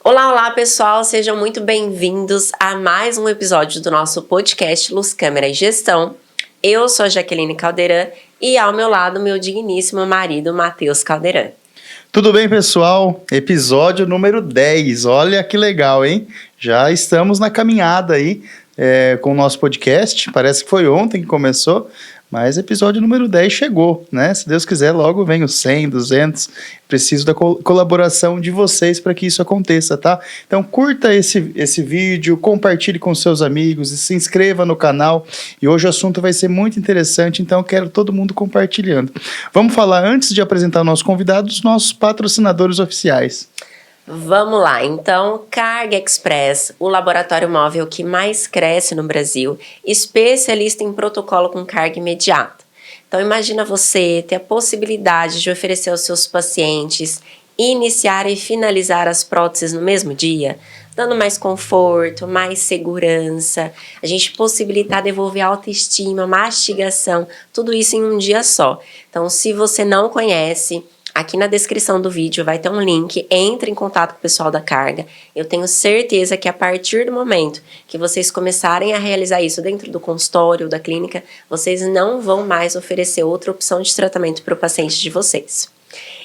Olá, olá pessoal, sejam muito bem-vindos a mais um episódio do nosso podcast Luz, Câmera e Gestão. Eu sou a Jaqueline Caldeirão e ao meu lado meu digníssimo marido Matheus Caldeirão. Tudo bem, pessoal? Episódio número 10, olha que legal, hein? Já estamos na caminhada aí com o nosso podcast, parece que foi ontem que começou, mas episódio número 10 chegou, né? Se Deus quiser, logo vem os 100, 200, preciso da colaboração de vocês para que isso aconteça, tá? Então curta esse vídeo, compartilhe com seus amigos e se inscreva no canal. E hoje o assunto vai ser muito interessante, então eu quero todo mundo compartilhando. Vamos falar, antes de apresentar o nosso convidado, dos nossos patrocinadores oficiais. Vamos lá, então, Carga Express, o laboratório móvel que mais cresce no Brasil, especialista em protocolo com carga imediata. Então, imagina você ter a possibilidade de oferecer aos seus pacientes iniciar e finalizar as próteses no mesmo dia, dando mais conforto, mais segurança, a gente possibilitar devolver autoestima, mastigação, tudo isso em um dia só. Então, se você não conhece, aqui na descrição do vídeo vai ter um link, entre em contato com o pessoal da Carga. Eu tenho certeza que a partir do momento que vocês começarem a realizar isso dentro do consultório ou da clínica, vocês não vão mais oferecer outra opção de tratamento para o paciente de vocês.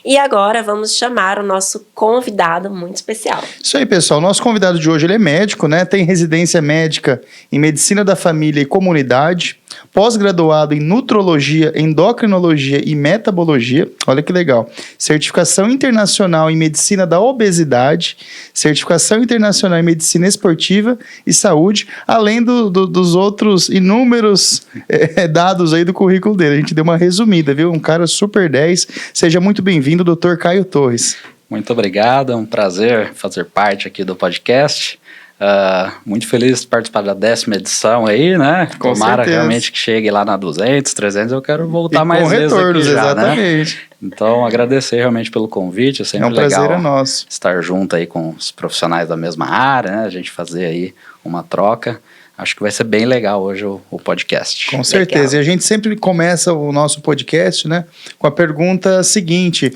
E agora vamos chamar o nosso convidado muito especial. Isso aí, pessoal. Nosso convidado de hoje, ele é médico, né? Tem residência médica em Medicina da Família e Comunidade, pós-graduado em Nutrologia, Endocrinologia e Metabologia. Olha que legal. Certificação internacional em Medicina da Obesidade, certificação internacional em Medicina Esportiva e Saúde, além dos outros inúmeros dados aí do currículo dele. A gente deu uma resumida, viu? Um cara super 10. Seja muito bem-vindo, Dr. Caio Torres. Muito obrigado, é um prazer fazer parte aqui do podcast. Muito feliz de participar da 10ª edição aí, né? Com Tomara certeza. Realmente que chegue lá na 200, 300, eu quero voltar mais vezes retornos, aqui já, exatamente. Né? Então, agradecer realmente pelo convite, é sempre legal. É um prazer nosso. Estar junto aí com os profissionais da mesma área, né? A gente fazer aí uma troca. Acho que vai ser bem legal hoje o podcast. Com certeza. Legal. E a gente sempre começa o nosso podcast, né, com a pergunta seguinte.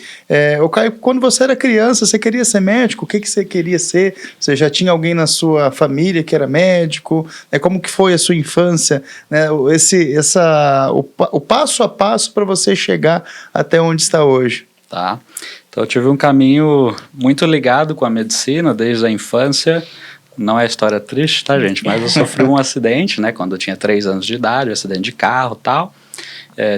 Caio, quando você era criança, você queria ser médico? O que você queria ser? Você já tinha alguém na sua família que era médico? Como que foi a sua infância? Né, o passo a passo para você chegar até onde está hoje. Tá. Então eu tive um caminho muito ligado com a medicina desde a infância. Não é história triste, tá, gente? Mas eu sofri um acidente, né? Quando eu tinha 3 anos de idade, um acidente de carro e tal.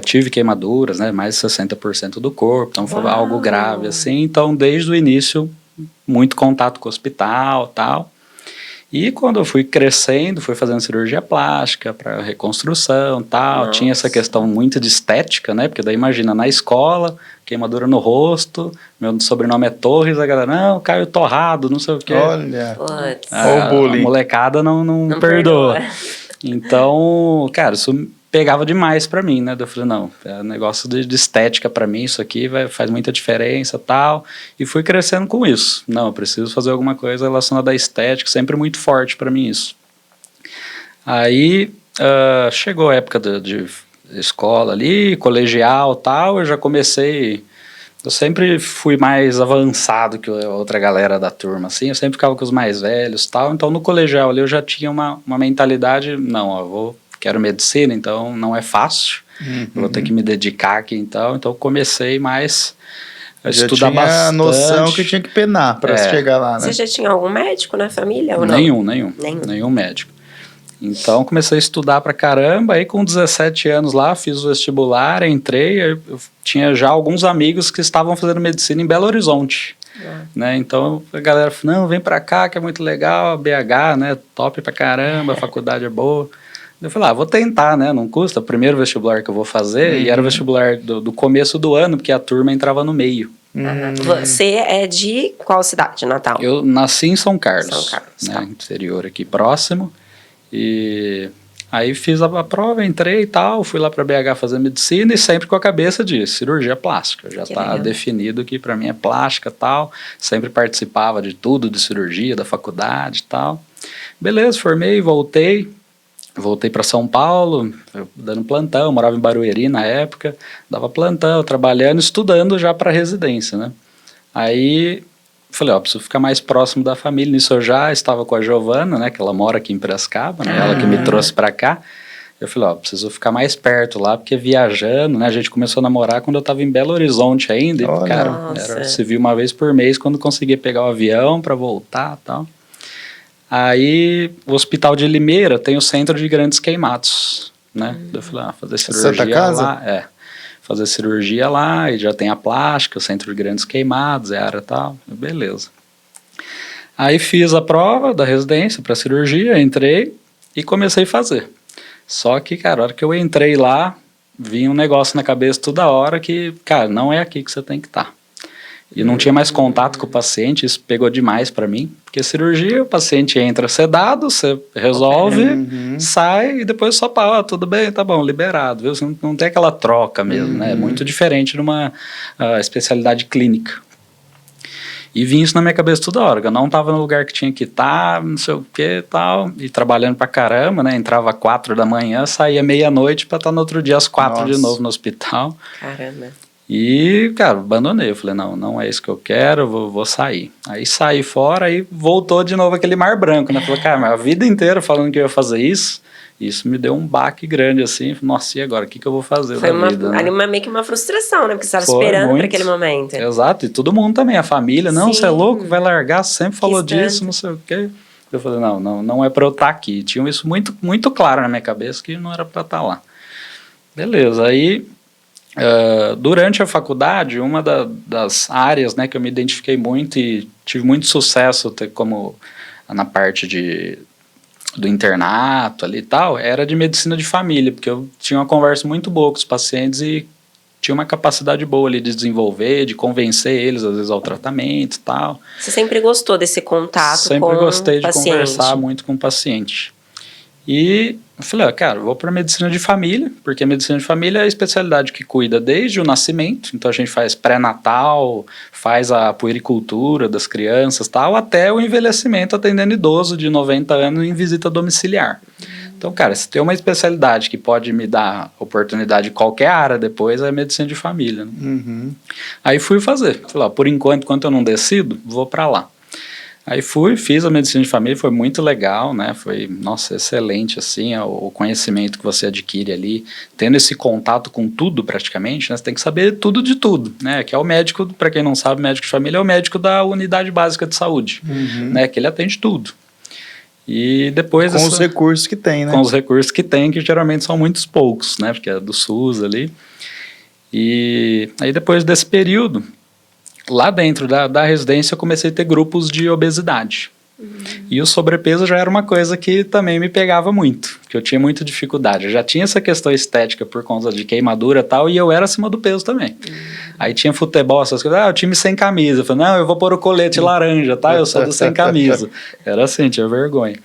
Tive queimaduras, né? Mais de 60% do corpo. Então, foi algo grave, assim. Então, desde o início, muito contato com o hospital e tal. E quando eu fui crescendo, fui fazendo cirurgia plástica para reconstrução e tal. Nossa. Tinha essa questão muito de estética, né? Porque daí, imagina, na escola, queimadura no rosto, meu sobrenome é Torres, a galera, não, Caio Torrado, não sei o quê. Olha, o bullying. A molecada não perdoa. Então, cara, isso pegava demais pra mim, né? Eu falei, não, é um negócio de estética pra mim, isso aqui faz muita diferença e tal. E fui crescendo com isso. Não, eu preciso fazer alguma coisa relacionada à estética, sempre muito forte pra mim isso. Aí, chegou a época de escola ali, colegial e tal, eu já comecei. Eu sempre fui mais avançado que a outra galera da turma, assim, eu sempre ficava com os mais velhos e tal, então no colegial ali eu já tinha uma mentalidade, não, quero medicina, então não é fácil, vou ter que me dedicar aqui então eu comecei mais a estudar bastante. Já tinha a noção que tinha que penar para chegar lá, né? Você já tinha algum médico na família ou não? Nenhum médico. Então, comecei a estudar pra caramba, aí com 17 anos lá, fiz o vestibular, entrei, eu tinha já alguns amigos que estavam fazendo medicina em Belo Horizonte, né, então a galera falou, não, vem pra cá que é muito legal, BH, né, top pra caramba, a faculdade é boa. Eu falei, vou tentar, né, não custa, o primeiro vestibular que eu vou fazer, e era o vestibular do começo do ano, porque a turma entrava no meio. Você é de qual cidade, Natal? Eu nasci em São Carlos, né, interior aqui próximo. E aí fiz a prova, entrei e tal, fui lá para BH fazer medicina e sempre com a cabeça de cirurgia plástica. Já está definido que para mim é plástica e tal. Sempre participava de tudo, de cirurgia, da faculdade e tal. Beleza, formei, voltei para São Paulo, dando plantão, morava em Barueri na época, dava plantão, trabalhando, estudando já para residência, né? Aí falei, preciso ficar mais próximo da família. Nisso eu já estava com a Giovana, né, que ela mora aqui em Piracicaba, né, ela que me trouxe para cá. Eu falei, preciso ficar mais perto lá, porque viajando, né, a gente começou a namorar quando eu estava em Belo Horizonte ainda, e, cara, se viu uma vez por mês quando conseguia pegar o avião para voltar e tal. Aí, o Hospital de Limeira tem o Centro de Grandes Queimados, né, eu falei, fazer cirurgia Santa Casa? lá, fazer cirurgia lá, e já tem a plástica, o Centro de Grandes Queimados, a área tal, beleza. Aí fiz a prova da residência para cirurgia, entrei e comecei a fazer. Só que, cara, a hora que eu entrei lá, vinha um negócio na cabeça toda hora que, cara, não é aqui que você tem que estar. E não tinha mais contato com o paciente, isso pegou demais para mim, porque cirurgia, o paciente entra sedado, você resolve, sai e depois só tudo bem, tá bom, liberado, viu? Você não tem aquela troca mesmo, né? É muito diferente de uma especialidade clínica. E vinha isso na minha cabeça toda hora, que eu não estava no lugar que tinha que estar, não sei o que e tal, e trabalhando pra caramba, né? Entrava às 4 da manhã, saía meia-noite pra estar no outro dia às 4 de novo no hospital. Caramba. E, cara, abandonei. Eu falei, não é isso que eu quero, vou sair. Aí saí fora e voltou de novo aquele mar branco, né? Falei, cara, mas a vida inteira falando que eu ia fazer isso me deu um baque grande, assim. Nossa, e agora? O que eu vou fazer da vida? Foi meio que uma frustração, né? Porque você estava esperando para aquele momento. Exato, e todo mundo também, a família. Não, você é louco, vai largar, você sempre falou disso, não sei o quê. Eu falei, não é para eu estar aqui. Tinha isso muito, muito claro na minha cabeça que não era para estar lá. Beleza, aí... durante a faculdade, uma das áreas, né, que eu me identifiquei muito e tive muito sucesso como na parte do internato ali e tal, era de medicina de família, porque eu tinha uma conversa muito boa com os pacientes e tinha uma capacidade boa ali de desenvolver, de convencer eles, às vezes, ao tratamento e tal. Você sempre gostou desse contato com o paciente? Sempre gostei de conversar muito com o paciente. E eu falei, cara, vou para medicina de família, porque a medicina de família é a especialidade que cuida desde o nascimento, então a gente faz pré-natal, faz a puericultura das crianças, tal, até o envelhecimento atendendo idoso de 90 anos em visita domiciliar. Então, cara, se tem uma especialidade que pode me dar oportunidade em qualquer área depois, é a medicina de família. Né? Aí fui fazer, falei, por enquanto eu não decido, vou para lá. Aí fiz a medicina de família, foi muito legal, né, foi, nossa, excelente, assim, o conhecimento que você adquire ali, tendo esse contato com tudo praticamente, né, você tem que saber tudo de tudo, né, que é o médico, para quem não sabe, médico de família é o médico da unidade básica de saúde, né, que ele atende tudo. E depois... Com os recursos que tem, né? Com os recursos que tem, que geralmente são muitos poucos, né, porque é do SUS ali. E aí depois desse período... Lá dentro da residência eu comecei a ter grupos de obesidade. E o sobrepeso já era uma coisa que também me pegava muito, que eu tinha muita dificuldade. Eu já tinha essa questão estética por conta de queimadura e tal, e eu era acima do peso também. Aí tinha futebol, essas coisas, o time sem camisa. Eu falei, não, eu vou pôr o colete laranja, tá? Eu sou do sem camisa. Era assim, tinha vergonha.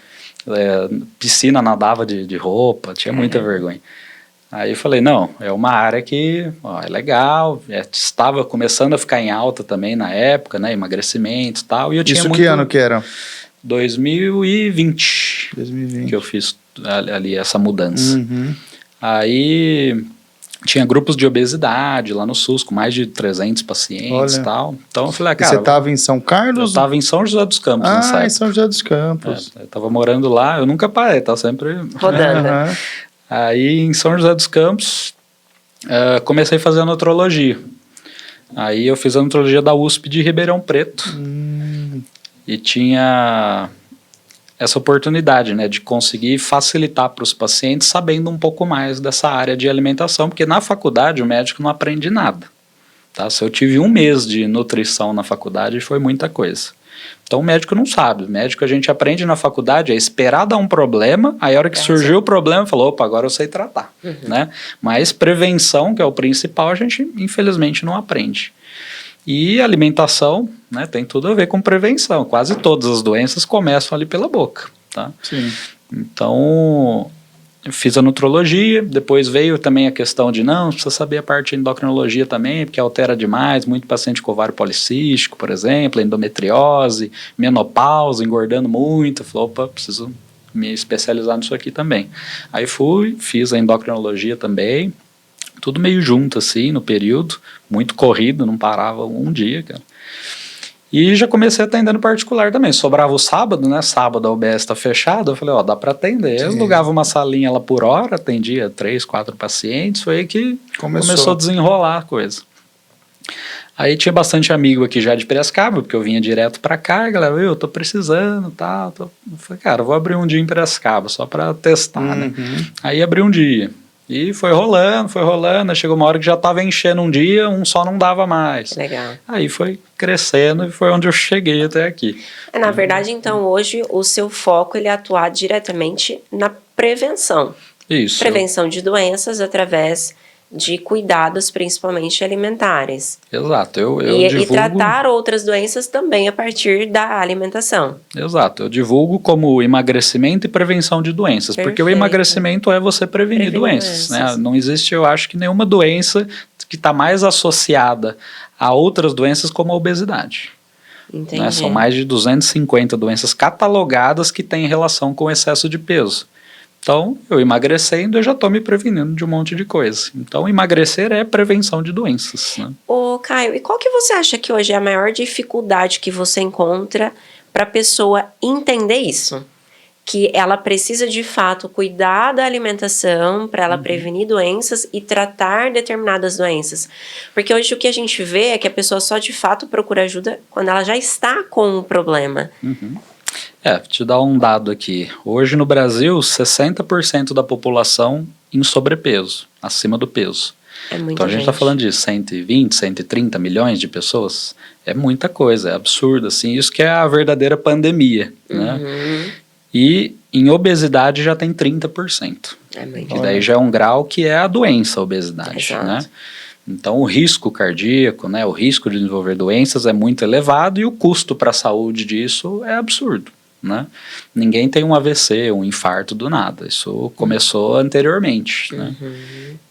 Piscina, nadava de roupa, tinha muita vergonha. Aí eu falei, não, é uma área que é legal, estava começando a ficar em alta também na época, né, emagrecimento e tal. E eu tinha que ano que era? 2020 que eu fiz ali essa mudança. Aí tinha grupos de obesidade lá no SUS, com mais de 300 pacientes e tal. Então eu falei, cara... Você estava em São Carlos? Eu estava em São José dos Campos nessa época. Em São José dos Campos. Eu estava morando lá, eu nunca parei, tá sempre... rodando. Aí em São José dos Campos, comecei a fazer a nutrologia. Aí eu fiz a nutrologia da USP de Ribeirão Preto. E tinha essa oportunidade, né, de conseguir facilitar para os pacientes sabendo um pouco mais dessa área de alimentação, porque na faculdade o médico não aprende nada. Tá? Se eu tive 1 mês de nutrição na faculdade, foi muita coisa. Então o médico não sabe, o médico a gente aprende na faculdade, é esperar dar um problema, aí a hora que surgiu o problema, falou, opa, agora eu sei tratar, né? Mas prevenção, que é o principal, a gente infelizmente não aprende. E alimentação, né, tem tudo a ver com prevenção, quase todas as doenças começam ali pela boca, tá? Sim. Então... fiz a nutrologia, depois veio também a questão de não, precisa saber a parte de endocrinologia também, porque altera demais, muito paciente com ovário policístico, por exemplo, endometriose, menopausa, engordando muito, falou, opa, preciso me especializar nisso aqui também. Aí fiz a endocrinologia também, tudo meio junto assim no período, muito corrido, não parava um dia, cara. E já comecei atendendo particular também. Sobrava o sábado, né? Sábado a UBS tá fechada. Eu falei, dá para atender. Eu alugava uma salinha lá por hora, atendia 3, 4 pacientes. Foi aí que começou a desenrolar a coisa. Aí tinha bastante amigo aqui já de Piracicaba, porque eu vinha direto para cá. E a galera, eu tô precisando, tal. Eu falei, cara, eu vou abrir um dia em Piracicaba, só para testar, né? Aí abri um dia. E foi rolando, chegou uma hora que já estava enchendo um dia, um só não dava mais. Legal. Aí foi crescendo e foi onde eu cheguei até aqui. Na verdade, então, hoje o seu foco ele é atuar diretamente na prevenção. Isso. Prevenção de doenças através de cuidados, principalmente alimentares. Exato. Eu divulgo... E tratar outras doenças também a partir da alimentação. Exato. Eu divulgo como emagrecimento e prevenção de doenças. Perfeito. Porque o emagrecimento é você prevenir doenças. Né? Não existe, eu acho, que nenhuma doença que está mais associada a outras doenças como a obesidade. Entendi. Né? São mais de 250 doenças catalogadas que têm relação com excesso de peso. Então, eu emagrecendo, eu já estou me prevenindo de um monte de coisa. Então, emagrecer é prevenção de doenças. Né? Ô, Caio, e qual que você acha que hoje é a maior dificuldade que você encontra para a pessoa entender isso? Que ela precisa, de fato, cuidar da alimentação para ela prevenir doenças e tratar determinadas doenças. Porque hoje o que a gente vê é que a pessoa só, de fato, procura ajuda quando ela já está com o problema. Te dar um dado aqui. Hoje no Brasil, 60% da população em sobrepeso, acima do peso. Então a gente está falando de 120, 130 milhões de pessoas. É muita coisa, é absurdo. Assim, isso que é a verdadeira pandemia. Né? E em obesidade já tem 30%. Que daí já é um grau que é a doença, a obesidade. Né? Então o risco cardíaco, né, o risco de desenvolver doenças é muito elevado e o custo para a saúde disso é absurdo. Né? Ninguém tem um AVC, um infarto do nada. Isso começou anteriormente. Né?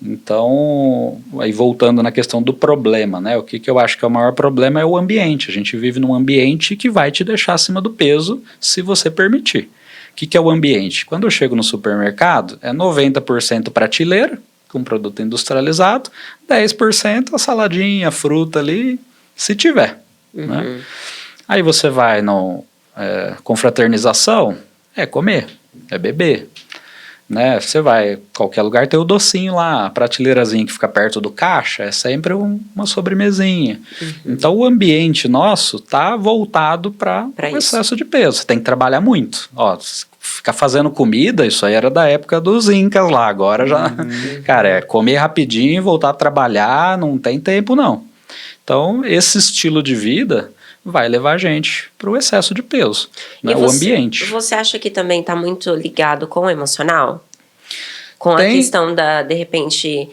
Então, aí voltando na questão do problema, né? O que eu acho que é o maior problema é o ambiente. A gente vive num ambiente que vai te deixar acima do peso se você permitir. O que é o ambiente? Quando eu chego no supermercado, é 90% prateleira, com produto industrializado, 10% a saladinha, a fruta ali, se tiver. Né? Aí você vai no confraternização, é comer, é beber. Né? Você vai, qualquer lugar tem o docinho lá, a prateleirazinha que fica perto do caixa, é sempre uma sobremesinha. Então o ambiente nosso tá voltado para o excesso de peso. Você tem que trabalhar muito. Ficar fazendo comida, isso aí era da época dos incas lá, agora já... Cara, é comer rapidinho e voltar a trabalhar, não tem tempo não. Então esse estilo de vida vai levar a gente para o excesso de peso, né? O ambiente. Você acha que também está muito ligado com o emocional? Com a questão de repente,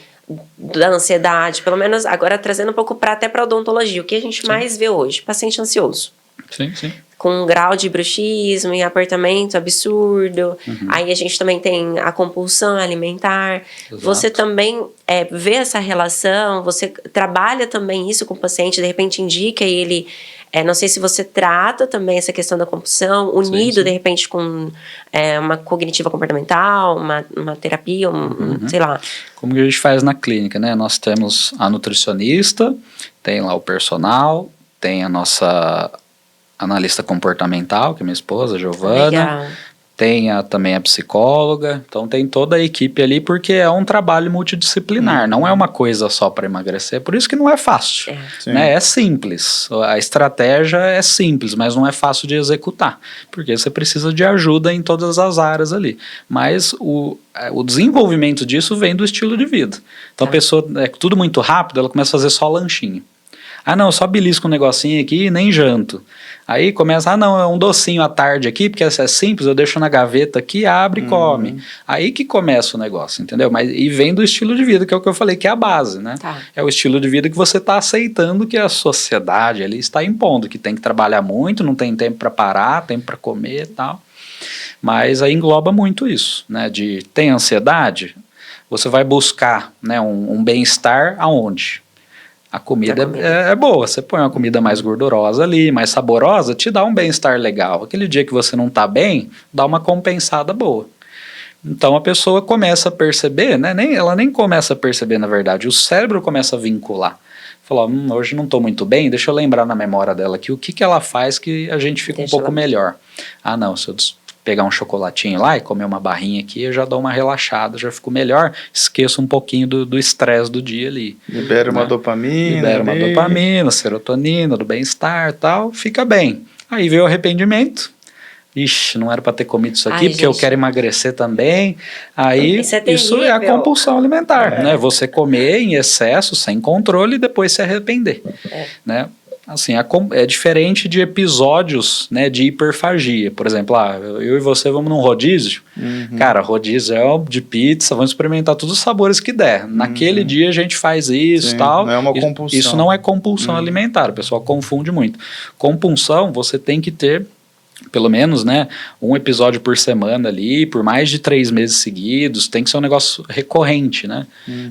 da ansiedade, pelo menos agora trazendo um pouco até para a odontologia, o que a gente mais vê hoje? Paciente ansioso. Sim. Com um grau de bruxismo e apertamento absurdo. Aí a gente também tem a compulsão alimentar. Exato. Você também vê essa relação, você trabalha também isso com o paciente, de repente indica ele... não sei se você trata também essa questão da compulsão, unido, de repente, com uma cognitiva comportamental, uma terapia, sei lá. Como que a gente faz na clínica, né? Nós temos a nutricionista, tem lá o personal, tem a nossa analista comportamental, que é minha esposa, Giovana. Legal. Tem também a psicóloga, então tem toda a equipe ali, porque é um trabalho multidisciplinar, não é uma coisa só para emagrecer, por isso que não é fácil, né? É simples, a estratégia é simples, mas não é fácil de executar, porque você precisa de ajuda em todas as áreas ali, mas o desenvolvimento disso vem do estilo de vida. Então a pessoa, é tudo muito rápido, ela começa a fazer só lanchinho. Não, eu só belisco um negocinho aqui e nem janto. Aí começa, não, é um docinho à tarde aqui, porque é simples, eu deixo na gaveta aqui, abre e come. Aí que começa o negócio, entendeu? E vem do estilo de vida, que é o que eu falei, que é a base, né? É o estilo de vida que você está aceitando que a sociedade ali está impondo, que tem que trabalhar muito, não tem tempo para parar, tempo para comer e tal. Mas aí engloba muito isso, né? Tem ansiedade, você vai buscar, né, um bem-estar aonde? A comida é boa, você põe uma comida mais gordurosa ali, mais saborosa, te dá um bem-estar legal. Aquele dia que você não está bem, dá uma compensada boa. Então a pessoa começa a perceber, né? Ela nem começa a perceber, na verdade, o cérebro começa a vincular. falou, hoje não estou muito bem, deixa eu lembrar na memória dela aqui o que ela faz que a gente fica um pouco melhor. Ah, não, se eu pegar um chocolatinho lá e comer uma barrinha aqui, eu já dou uma relaxada, já fico melhor, esqueço um pouquinho do estresse do dia ali. Libera uma dopamina. Libera uma dopamina, serotonina, do bem-estar e tal, fica bem. Aí veio o arrependimento. Ixi, não era para ter comido isso aqui, porque eu quero emagrecer também. Aí isso é a compulsão alimentar, né? Você comer em excesso, sem controle, e depois se arrepender, né? Assim, é diferente de episódios, né, de hiperfagia. Por exemplo, eu e você vamos num rodízio. Cara, rodízio é de pizza, vamos experimentar todos os sabores que der. Naquele dia a gente faz isso e tal. Não é uma compulsão. Isso não é compulsão alimentar, o pessoal confunde muito. Compulsão, você tem que ter pelo menos, né, um episódio por semana ali, por mais de 3 meses seguidos, tem que ser um negócio recorrente, né,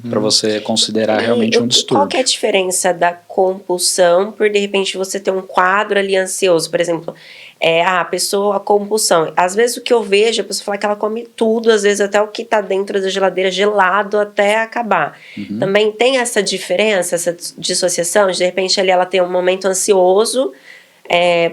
para você considerar realmente um distúrbio. Qual que é a diferença da compulsão por, de repente, você ter um quadro ali ansioso? Por exemplo, a pessoa, a compulsão, às vezes o que eu vejo, a pessoa fala que ela come tudo, às vezes até o que está dentro da geladeira gelado até acabar. Também tem essa diferença, essa dissociação, de repente ali ela tem um momento ansioso,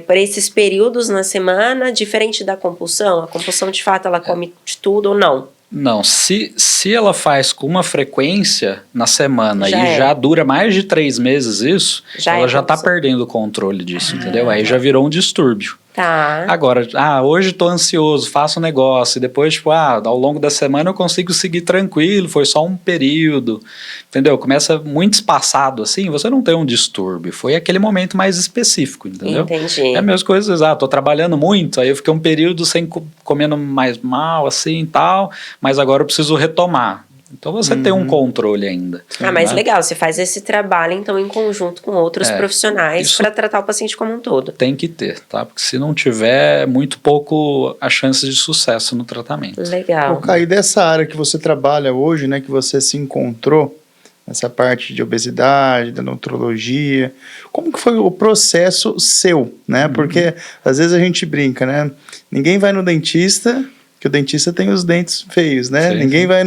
por esses períodos na semana, diferente da compulsão? A compulsão, de fato, ela come de tudo ou não? Não, se ela faz com uma frequência na semana já dura mais de 3 meses isso, ela já está perdendo o controle disso, entendeu? Aí já virou um distúrbio. Tá. Agora, hoje estou ansioso, faço um negócio, e depois, ao longo da semana eu consigo seguir tranquilo, foi só um período, entendeu? Começa muito espaçado assim, você não tem um distúrbio, foi aquele momento mais específico, entendeu? Entendi. É a mesma coisa, estou trabalhando muito, aí eu fiquei um período sem comendo mais mal, assim e tal, mas agora eu preciso retomar. Então você tem um controle ainda. Mas legal, você faz esse trabalho então em conjunto com outros profissionais para tratar o paciente como um todo. Tem que ter, tá? Porque se não tiver, é muito pouco a chance de sucesso no tratamento. Legal. Caí, dessa área que você trabalha hoje, né, que você se encontrou, essa parte de obesidade, da nutrologia, como que foi o processo seu, né? Porque às vezes a gente brinca, né? Ninguém vai no dentista, que o dentista tem os dentes feios, né? Sim, ninguém vai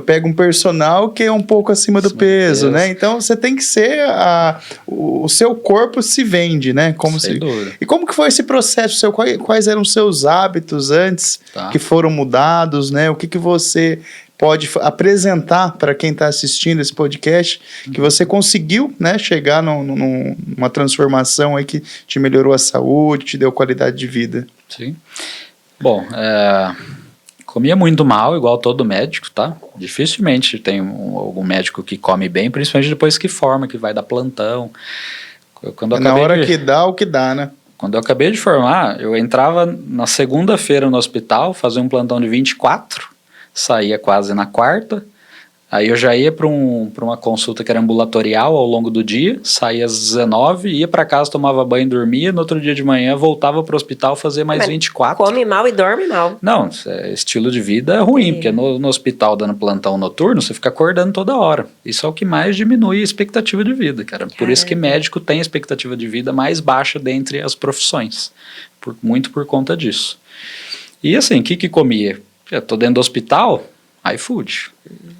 pega um personal que é um pouco acima do peso, né? Então você tem que ser o seu corpo se vende, né? E como que foi esse processo seu? Quais eram os seus hábitos antes que foram mudados, né? O que você pode apresentar para quem está assistindo esse podcast, que você conseguiu, né, chegar numa transformação aí que te melhorou a saúde, te deu qualidade de vida? Sim. Bom, comia muito mal, igual todo médico, tá? Dificilmente tem algum médico que come bem, principalmente depois que forma, que vai dar plantão. Na hora que dá, o que dá, né? Quando eu acabei de formar, eu entrava na segunda-feira no hospital, fazia um plantão de 24, saía quase na quarta. Aí eu já ia para uma consulta que era ambulatorial ao longo do dia, saía às 19, ia para casa, tomava banho, dormia, no outro dia de manhã voltava para o hospital, fazia mais 24. Come mal e dorme mal. Não, estilo de vida é ruim, porque no hospital dando plantão noturno, você fica acordando toda hora. Isso é o que mais diminui a expectativa de vida, cara. Por isso que médico tem a expectativa de vida mais baixa dentre as profissões, muito por conta disso. E assim, o que comia? Eu tô dentro do hospital, iFood.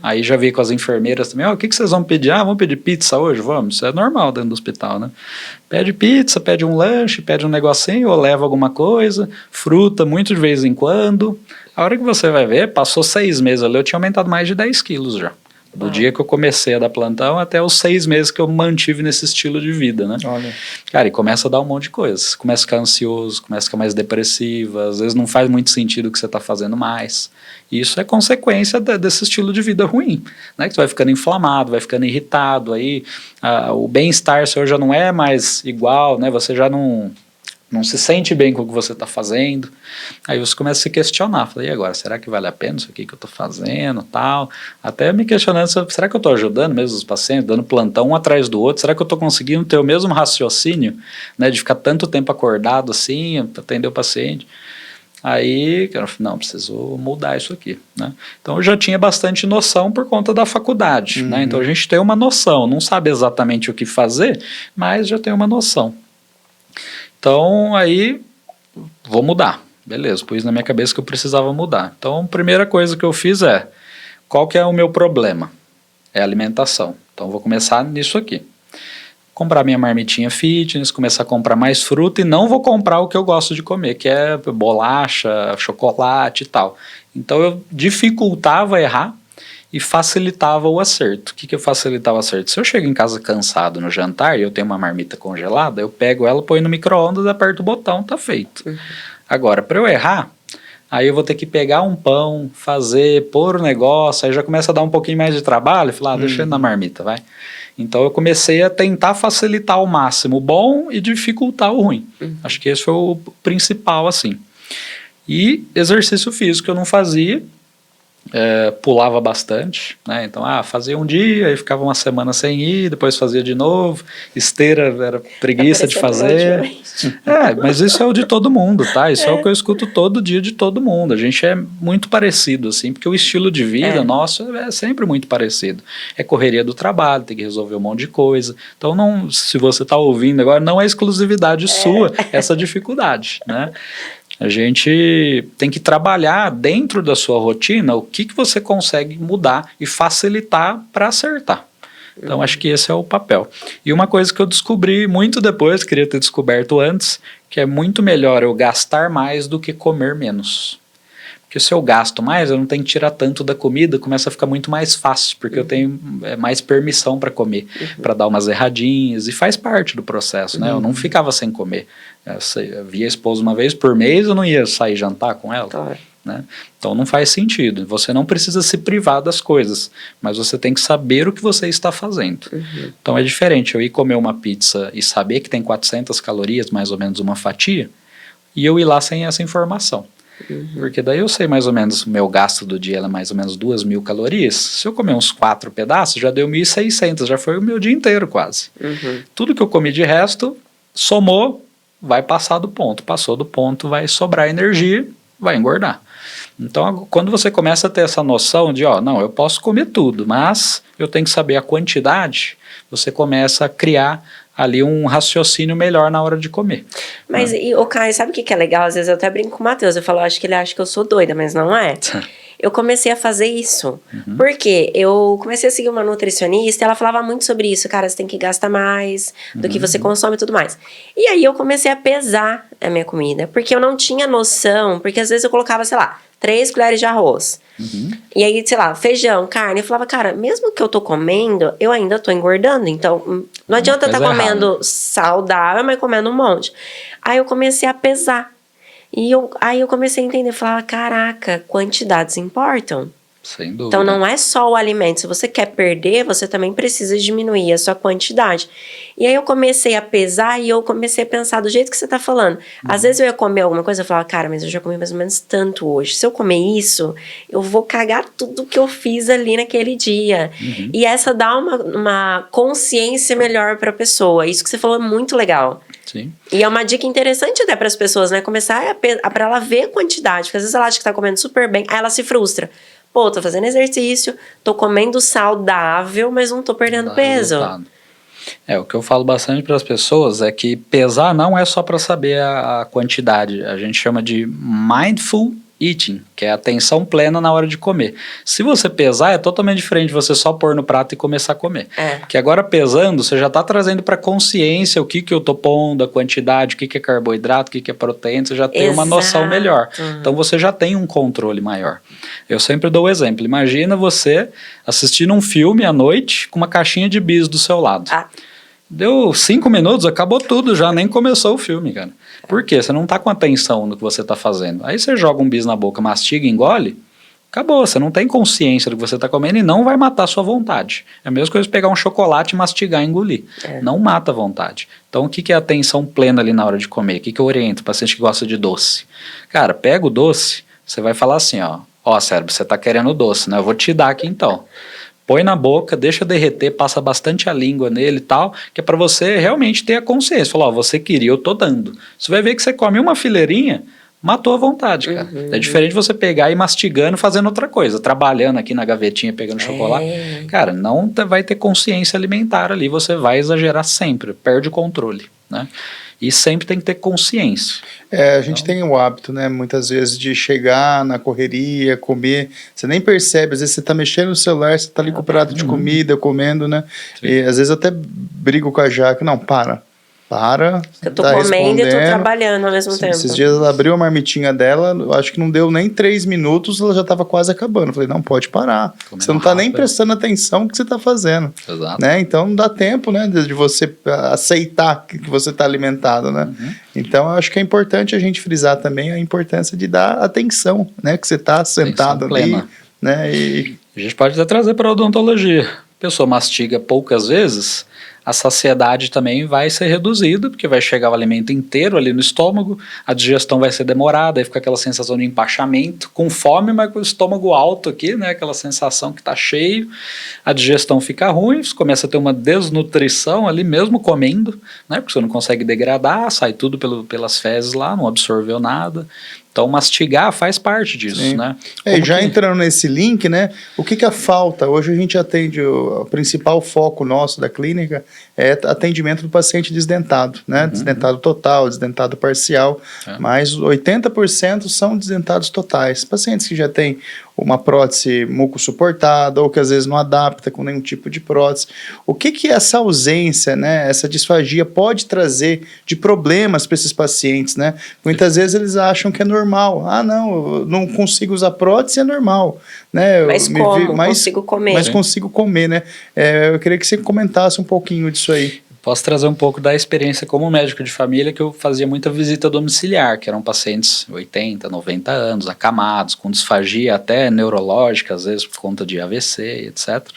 Aí já vi com as enfermeiras também, o que vocês vão pedir? Vamos pedir pizza hoje? Vamos. Isso é normal dentro do hospital, né? Pede pizza, pede um lanche, pede um negocinho, ou leva alguma coisa, fruta, muito de vez em quando. A hora que você vai ver, passou 6 meses ali, eu tinha aumentado mais de 10 quilos já. Do dia que eu comecei a dar plantão até os 6 meses que eu mantive nesse estilo de vida, né? Olha. Cara, e começa a dar um monte de coisas. Começa a ficar ansioso, começa a ficar mais depressiva, às vezes não faz muito sentido o que você está fazendo mais. E isso é consequência desse estilo de vida ruim, né? Que você vai ficando inflamado, vai ficando irritado, aí o bem-estar seu já não é mais igual, né? Você já não se sente bem com o que você está fazendo, aí você começa a se questionar, falei, e agora, será que vale a pena isso aqui que eu estou fazendo, tal, até me questionando, será que eu estou ajudando mesmo os pacientes, dando plantão um atrás do outro, será que eu estou conseguindo ter o mesmo raciocínio, né, de ficar tanto tempo acordado assim, para atender o paciente? Aí, não, preciso mudar isso aqui, né? Então eu já tinha bastante noção por conta da faculdade, né? Então a gente tem uma noção, não sabe exatamente o que fazer, mas já tem uma noção. Então, aí, vou mudar. Beleza, pus na minha cabeça que eu precisava mudar. Então, a primeira coisa que eu fiz qual que é o meu problema? É a alimentação. Então, vou começar nisso aqui. Comprar minha marmitinha fitness, começar a comprar mais fruta e não vou comprar o que eu gosto de comer, que é bolacha, chocolate e tal. Então, eu dificultava errar e facilitava o acerto. O que eu facilitava o acerto? Se eu chego em casa cansado no jantar e eu tenho uma marmita congelada, eu pego ela, põe no micro-ondas, aperto o botão, tá feito. Agora, para eu errar, aí eu vou ter que pegar um pão, fazer, pôr o negócio, aí já começa a dar um pouquinho mais de trabalho, falar, deixa ele na marmita, vai. Então eu comecei a tentar facilitar ao máximo o bom e dificultar o ruim. Acho que esse foi o principal, assim. E exercício físico eu não fazia, pulava bastante, né? Então, fazia um dia e ficava uma semana sem ir, depois fazia de novo. Esteira era preguiça de fazer. Mas isso é o de todo mundo, tá? Isso é o que eu escuto todo dia de todo mundo. A gente é muito parecido, assim, porque o estilo de vida nosso é sempre muito parecido. É correria do trabalho, tem que resolver um monte de coisa. Então, não, se você está ouvindo agora, não é exclusividade sua essa dificuldade, né? A gente tem que trabalhar dentro da sua rotina o que você consegue mudar e facilitar para acertar. Então, acho que esse é o papel. E uma coisa que eu descobri muito depois, queria ter descoberto antes, que é muito melhor eu gastar mais do que comer menos. Porque se eu gasto mais, eu não tenho que tirar tanto da comida, começa a ficar muito mais fácil, porque eu tenho mais permissão para comer, para dar umas erradinhas, e faz parte do processo, né? Eu não ficava sem comer. Eu via a esposa uma vez por mês, eu não ia sair jantar com ela. Claro. Né? Então não faz sentido. Você não precisa se privar das coisas, mas você tem que saber o que você está fazendo. Então é diferente eu ir comer uma pizza e saber que tem 400 calorias, mais ou menos uma fatia, e eu ir lá sem essa informação. Porque daí eu sei mais ou menos o meu gasto do dia, é mais ou menos 2.000 calorias. Se eu comer uns 4 pedaços, já deu 1.600, já foi o meu dia inteiro quase. Tudo que eu comi de resto, somou, vai passar do ponto. Passou do ponto, vai sobrar energia, vai engordar. Então, quando você começa a ter essa noção de, não, eu posso comer tudo, mas eu tenho que saber a quantidade, você começa a criar ali um raciocínio melhor na hora de comer. Mas, Caio, sabe o que é legal? Às vezes eu até brinco com o Matheus, eu falo, acho que ele acha que eu sou doida, mas não é. Eu comecei a fazer isso, porque eu comecei a seguir uma nutricionista, ela falava muito sobre isso, cara, você tem que gastar mais do que você consome e tudo mais. E aí eu comecei a pesar a minha comida, porque eu não tinha noção, porque às vezes eu colocava, sei lá, 3 colheres de arroz. E aí, sei lá, feijão, carne. Eu falava, cara, mesmo que eu tô comendo, eu ainda tô engordando. Então, não adianta estar comendo saudável, mas comendo um monte. Aí eu comecei a pesar. Aí eu comecei a entender, falava, caraca, quantidades importam. Sem dúvida. Então não é só o alimento, se você quer perder, você também precisa diminuir a sua quantidade. E aí eu comecei a pesar e eu comecei a pensar do jeito que você tá falando. Às vezes eu ia comer alguma coisa e falava, cara, mas eu já comi mais ou menos tanto hoje. Se eu comer isso, eu vou cagar tudo que eu fiz ali naquele dia. E essa dá uma consciência melhor pra pessoa. Isso que você falou é muito legal. Sim. E é uma dica interessante até para as pessoas, né? Começar para ela ver a quantidade, porque às vezes ela acha que tá comendo super bem, aí ela se frustra. Pô, tô fazendo exercício, tô comendo saudável, mas não tô perdendo peso. Resultado. O que eu falo bastante para as pessoas é que pesar não é só para saber a quantidade. A gente chama de mindful eating, que é atenção plena na hora de comer. Se você pesar, é totalmente diferente de você só pôr no prato e começar a comer. Porque agora pesando, você já está trazendo para consciência o que eu tô pondo, a quantidade, o que é carboidrato, o que é proteína, você já tem uma noção melhor. Então você já tem um controle maior. Eu sempre dou o exemplo. Imagina você assistindo um filme à noite com uma caixinha de bis do seu lado. Deu 5 minutos, acabou tudo, já nem começou o filme, cara. Por quê? Você não tá com atenção no que você tá fazendo. Aí você joga um bis na boca, mastiga, engole, acabou. Você não tem consciência do que você tá comendo e não vai matar a sua vontade. É a mesma coisa de pegar um chocolate, mastigar e engolir. Não mata a vontade. Então o que é atenção plena ali na hora de comer? O que eu oriento o paciente que gosta de doce? Cara, pega o doce, você vai falar assim, ó, cérebro, você tá querendo doce, né? Eu vou te dar aqui então. Põe na boca, deixa derreter, passa bastante a língua nele e tal, que é para você realmente ter a consciência. Falar, você queria, eu tô dando. Você vai ver que você come uma fileirinha, matou a vontade, cara. É diferente de você pegar e ir mastigando, fazendo outra coisa, trabalhando aqui na gavetinha, pegando chocolate. Cara, não vai ter consciência alimentar ali, você vai exagerar sempre, perde o controle. né? E sempre tem que ter consciência. A gente tem o hábito, né, muitas vezes, de chegar na correria, comer, você nem percebe, às vezes você tá mexendo no celular, você tá ali com o prato de comida, comendo, né? Sim. E às vezes eu até brigo com a Jaque, não, para. Eu tô comendo e tô trabalhando ao mesmo tempo. Esses dias ela abriu a marmitinha dela, acho que não deu nem 3 minutos, ela já tava quase acabando. Eu falei, não, pode parar. Você não tá nem prestando atenção no que você tá fazendo. Exato. Né? Então não dá tempo, né, de você aceitar que você tá alimentado, né? Então eu acho que é importante a gente frisar também a importância de dar atenção, né, que você tá sentado ali, né? E a gente pode até trazer para a odontologia. A pessoa mastiga poucas vezes, a saciedade também vai ser reduzida, porque vai chegar o alimento inteiro ali no estômago, a digestão vai ser demorada, aí fica aquela sensação de empachamento, com fome, mas com o estômago alto aqui, né, aquela sensação que está cheio, a digestão fica ruim, você começa a ter uma desnutrição ali mesmo comendo, né, porque você não consegue degradar, sai tudo pelas fezes lá, não absorveu nada. Então, mastigar faz parte disso, sim, né? Já entrando nesse link, né? O que é falta? Hoje a gente atende, o principal foco nosso da clínica é atendimento do paciente desdentado, né? Desdentado total, desdentado parcial, mas 80% são desdentados totais. Pacientes que já têm uma prótese muco-suportada ou que às vezes não adapta com nenhum tipo de prótese. O que essa ausência, né, essa disfagia pode trazer de problemas para esses pacientes, né? Muitas vezes eles acham que é normal. Ah, não, eu não consigo usar prótese, é normal. Né? Consigo comer. Mas consigo comer, né? Eu queria que você comentasse um pouquinho disso aí. Posso trazer um pouco da experiência como médico de família, que eu fazia muita visita domiciliar, que eram pacientes 80, 90 anos, acamados, com disfagia até neurológica, às vezes por conta de AVC, etc.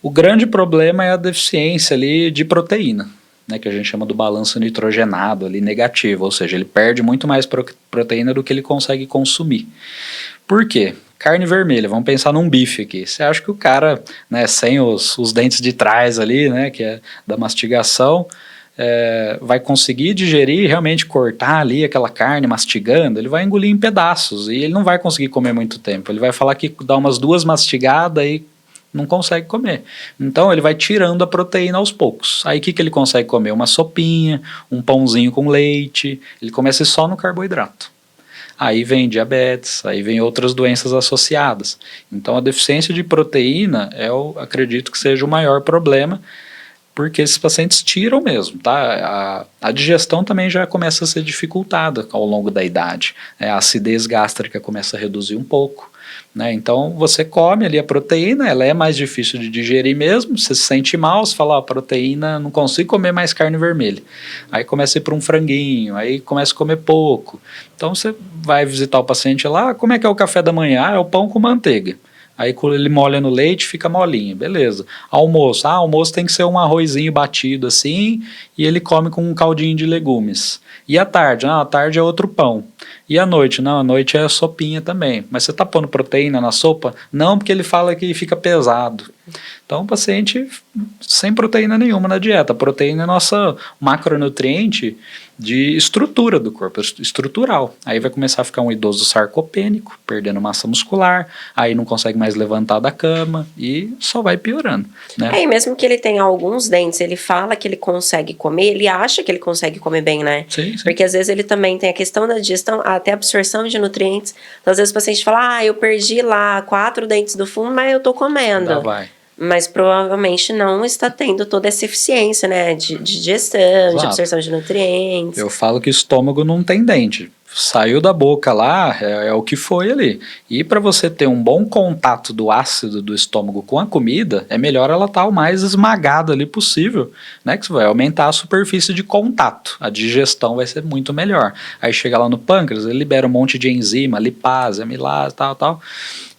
O grande problema é a deficiência ali de proteína, né, que a gente chama do balanço nitrogenado ali negativo, ou seja, ele perde muito mais proteína do que ele consegue consumir. Por quê? Carne vermelha, vamos pensar num bife aqui. Você acha que o cara, né, sem os dentes de trás ali, né, que é da mastigação, vai conseguir digerir, realmente cortar ali aquela carne mastigando? Ele vai engolir em pedaços e ele não vai conseguir comer muito tempo. Ele vai falar que dá umas 2 mastigadas e não consegue comer. Então ele vai tirando a proteína aos poucos. Aí o que ele consegue comer? Uma sopinha, um pãozinho com leite, ele começa só no carboidrato. Aí vem diabetes, aí vem outras doenças associadas. Então a deficiência de proteína, eu acredito que seja o maior problema, porque esses pacientes tiram mesmo, tá? A digestão também já começa a ser dificultada ao longo da idade. A acidez gástrica começa a reduzir um pouco. Né? Então você come ali a proteína, ela é mais difícil de digerir mesmo, você se sente mal, você fala, proteína, não consigo comer mais carne vermelha. Aí começa a ir para um franguinho, aí começa a comer pouco. Então você vai visitar o paciente lá, como é que é o café da manhã? É o pão com manteiga. Aí quando ele molha no leite, fica molinho, beleza. Almoço, almoço tem que ser um arrozinho batido assim, e ele come com um caldinho de legumes. E à tarde? À tarde é outro pão. E à noite? Não, à noite é sopinha também. Mas você está pondo proteína na sopa? Não, porque ele fala que fica pesado. Então o paciente sem proteína nenhuma na dieta. A proteína é nossa macronutriente de estrutura do corpo, estrutural. Aí vai começar a ficar um idoso sarcopênico, perdendo massa muscular, aí não consegue mais levantar da cama e só vai piorando. Né? E mesmo que ele tenha alguns dentes, ele fala que ele consegue comer, ele acha que ele consegue comer bem, né? Sim. Porque às vezes ele também tem a questão da digestão, até absorção de nutrientes. Então às vezes o paciente fala, eu perdi lá 4 dentes do fundo, mas eu tô comendo. Ainda vai. Mas provavelmente não está tendo toda essa eficiência, né, de digestão, exato, de absorção de nutrientes. Eu falo que o estômago não tem dente. Saiu da boca lá, é o que foi ali. E para você ter um bom contato do ácido do estômago com a comida, é melhor ela estar o mais esmagada ali possível, né? Que você vai aumentar a superfície de contato. A digestão vai ser muito melhor. Aí chega lá no pâncreas, ele libera um monte de enzima, lipase, amilase, tal.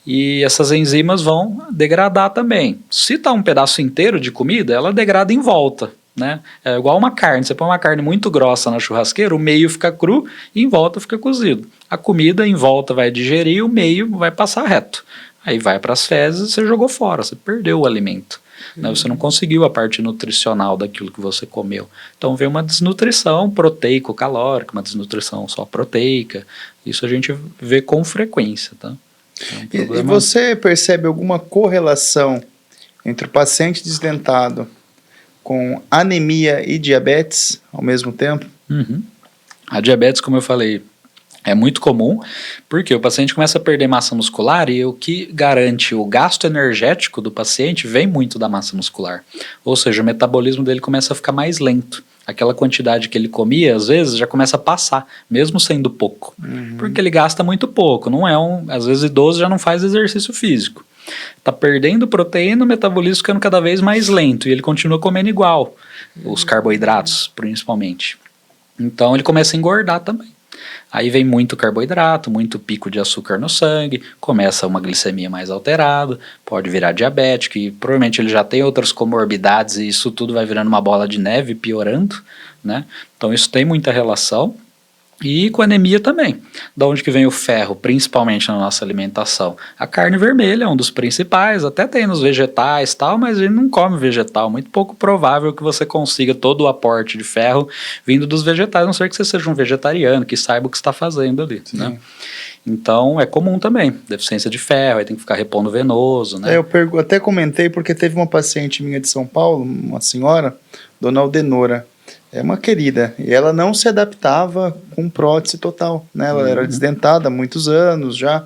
E essas enzimas vão degradar também. Se tá um pedaço inteiro de comida, ela degrada em volta, né? É igual uma carne, você põe uma carne muito grossa na churrasqueira, o meio fica cru e em volta fica cozido. A comida em volta vai digerir, o meio vai passar reto. Aí vai para as fezes, você jogou fora, você perdeu o alimento. Né? Você não conseguiu a parte nutricional daquilo que você comeu. Então vem uma desnutrição proteico-calórica, uma desnutrição só proteica. Isso a gente vê com frequência, tá? E você percebe alguma correlação entre o paciente desdentado com anemia e diabetes ao mesmo tempo? Uhum. A diabetes, como eu falei, é muito comum, porque o paciente começa a perder massa muscular e o que garante o gasto energético do paciente vem muito da massa muscular. Ou seja, o metabolismo dele começa a ficar mais lento. Aquela quantidade que ele comia, às vezes, já começa a passar, mesmo sendo pouco. Porque ele gasta muito pouco. Às vezes, idoso já não faz exercício físico. Está perdendo proteína, o metabolismo ficando cada vez mais lento e ele continua comendo igual, os carboidratos, principalmente. Então, ele começa a engordar também. Aí vem muito carboidrato, muito pico de açúcar no sangue, começa uma glicemia mais alterada, pode virar diabético e provavelmente ele já tem outras comorbidades e isso tudo vai virando uma bola de neve, piorando, né? Então isso tem muita relação. E com anemia também. Da onde que vem o ferro, principalmente na nossa alimentação? A carne vermelha é um dos principais, até tem nos vegetais e tal, mas a gente não come vegetal. Muito pouco provável que você consiga todo o aporte de ferro vindo dos vegetais, a não ser que você seja um vegetariano, que saiba o que está fazendo ali, né? Então é comum também, deficiência de ferro, aí tem que ficar repondo venoso, né? Eu até comentei porque teve uma paciente minha de São Paulo, uma senhora, dona Aldenora, é uma querida, e ela não se adaptava com prótese total, né? Ela era desdentada há muitos anos já,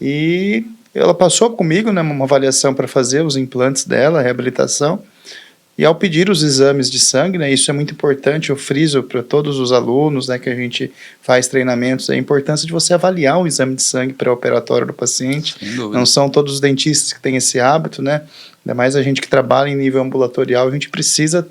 e ela passou comigo, né, uma avaliação para fazer os implantes dela, a reabilitação, e ao pedir os exames de sangue, né, isso é muito importante, eu friso para todos os alunos, né, que a gente faz treinamentos, a importância de você avaliar o exame de sangue pré-operatório do paciente. Não são todos os dentistas que têm esse hábito, né? Ainda mais a gente que trabalha em nível ambulatorial, a gente precisa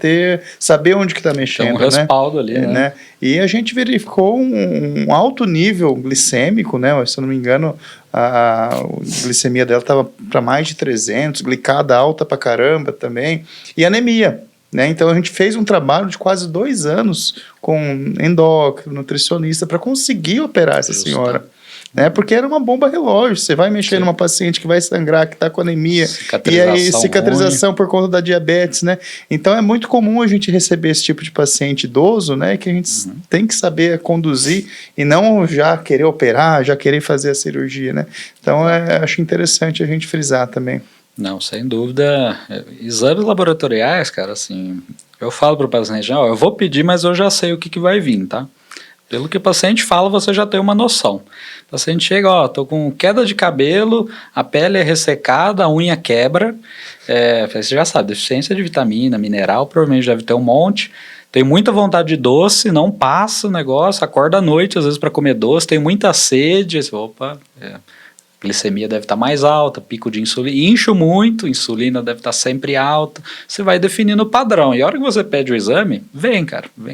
saber onde que está mexendo, tem um respaldo, né? ali, né? E a gente verificou um alto nível glicêmico, né? Se eu não me engano, a glicemia dela estava para mais de 300, glicada alta para caramba também, e anemia, né? Então a gente fez um trabalho de quase 2 anos com endócrino, nutricionista, para conseguir operar essa senhora. Né? Porque era uma bomba relógio, você vai mexer numa paciente que vai sangrar, que está com anemia, e aí cicatrização por conta da diabetes, né? Então é muito comum a gente receber esse tipo de paciente idoso, né? Que a gente tem que saber conduzir e não já querer operar, já querer fazer a cirurgia, né? Então acho interessante a gente frisar também. Não, sem dúvida. Exames laboratoriais, cara, assim, eu falo para o paciente, eu vou pedir, mas eu já sei o que vai vir, tá? Pelo que o paciente fala, você já tem uma noção. O paciente chega, tô com queda de cabelo, a pele é ressecada, a unha quebra, você já sabe, deficiência de vitamina, mineral, provavelmente deve ter um monte. Tem muita vontade de doce, não passa o negócio, acorda à noite às vezes para comer doce, tem muita sede, glicemia deve estar mais alta, pico de insulina, incho muito, insulina deve estar sempre alta, você vai definindo o padrão, e a hora que você pede o exame, vem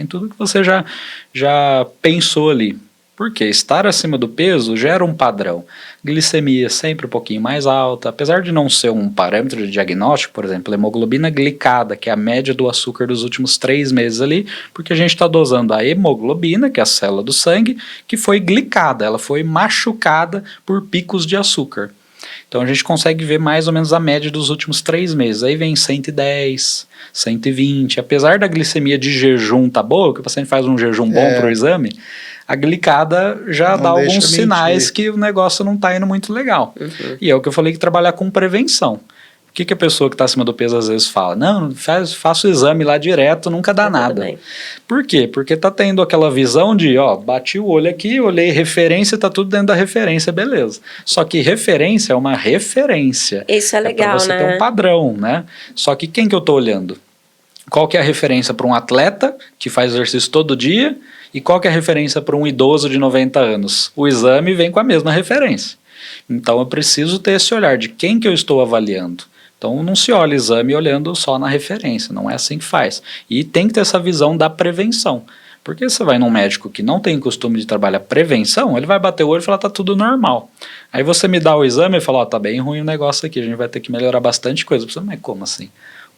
tudo que você já pensou ali. Porque estar acima do peso gera um padrão. Glicemia sempre um pouquinho mais alta, apesar de não ser um parâmetro de diagnóstico, por exemplo, hemoglobina glicada, que é a média do açúcar dos últimos 3 meses ali, porque a gente está dosando a hemoglobina, que é a célula do sangue, que foi glicada, ela foi machucada por picos de açúcar. Então a gente consegue ver mais ou menos a média dos últimos 3 meses. Aí vem 110, 120, apesar da glicemia de jejum tá boa, que o paciente faz um jejum bom para o exame, a glicada já dá alguns sinais que o negócio não está indo muito legal. E é o que eu falei, que trabalhar com prevenção. O que a pessoa que está acima do peso às vezes fala? Não, faço o exame lá direto, nunca dá nada. Por quê? Porque está tendo aquela visão de, bati o olho aqui, olhei referência, está tudo dentro da referência, beleza. Só que referência é uma referência. Isso é legal, pra você ter um padrão, né? Só que quem que eu estou olhando? Qual que é a referência para um atleta que faz exercício todo dia? E qual que é a referência para um idoso de 90 anos? O exame vem com a mesma referência. Então eu preciso ter esse olhar de quem que eu estou avaliando. Então não se olha exame olhando só na referência, não é assim que faz. E tem que ter essa visão da prevenção. Porque você vai num médico que não tem costume de trabalhar prevenção, ele vai bater o olho e falar, tá tudo normal. Aí você me dá o exame e fala, tá bem ruim o negócio aqui, a gente vai ter que melhorar bastante coisa. Você, mas como assim?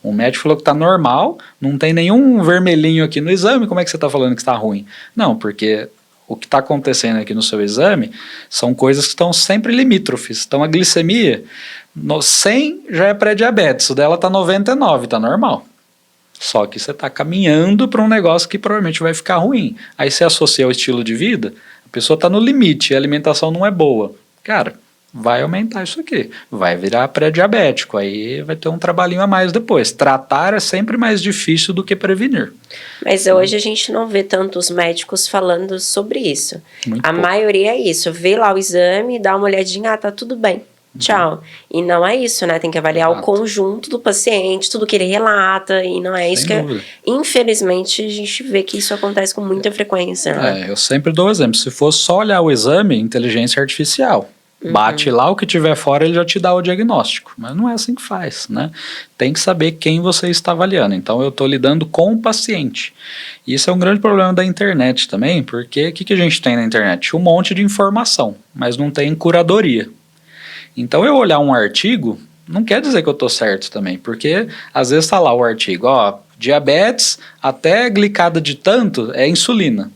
O médico falou que está normal, não tem nenhum vermelhinho aqui no exame, como é que você está falando que está ruim? Não, porque o que está acontecendo aqui no seu exame são coisas que estão sempre limítrofes. Então a glicemia, 100 já é pré-diabetes, o dela está 99, está normal. Só que você está caminhando para um negócio que provavelmente vai ficar ruim. Aí você associa ao estilo de vida, a pessoa está no limite, a alimentação não é boa. Cara, vai aumentar isso aqui, vai virar pré-diabético, aí vai ter um trabalhinho a mais depois. Tratar é sempre mais difícil do que prevenir. Mas hoje a gente não vê tantos médicos falando sobre isso. A maioria é isso, vê lá o exame, dá uma olhadinha, tá tudo bem. Tchau. E não é isso, né? Tem que avaliar o conjunto do paciente, tudo que ele relata, e não é isso que... Infelizmente, a gente vê que isso acontece com muita frequência, né? Eu sempre dou o exemplo. Se for só olhar o exame, inteligência artificial. Bate lá, o que tiver fora, ele já te dá o diagnóstico. Mas não é assim que faz, né? Tem que saber quem você está avaliando. Então, eu estou lidando com o paciente. E isso é um grande problema da internet também, porque o que a gente tem na internet? Um monte de informação, mas não tem curadoria. Então, eu olhar um artigo, não quer dizer que eu estou certo também, porque às vezes está lá o artigo, diabetes até glicada de tanto é insulina.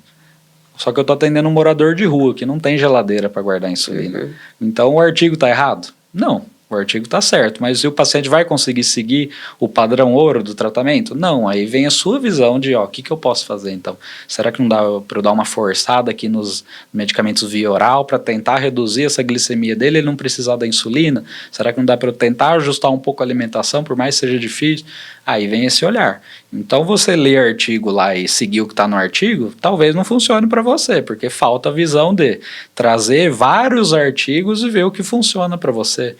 Só que eu estou atendendo um morador de rua que não tem geladeira para guardar insulina. Então, o artigo está errado? Não. O artigo está certo, mas o paciente vai conseguir seguir o padrão ouro do tratamento? Não, aí vem a sua visão de, o que eu posso fazer então? Será que não dá para eu dar uma forçada aqui nos medicamentos via oral para tentar reduzir essa glicemia dele, ele não precisar da insulina? Será que não dá para eu tentar ajustar um pouco a alimentação, por mais que seja difícil? Aí vem esse olhar. Então, você ler artigo lá e seguir o que está no artigo, talvez não funcione para você, porque falta a visão de trazer vários artigos e ver o que funciona para você.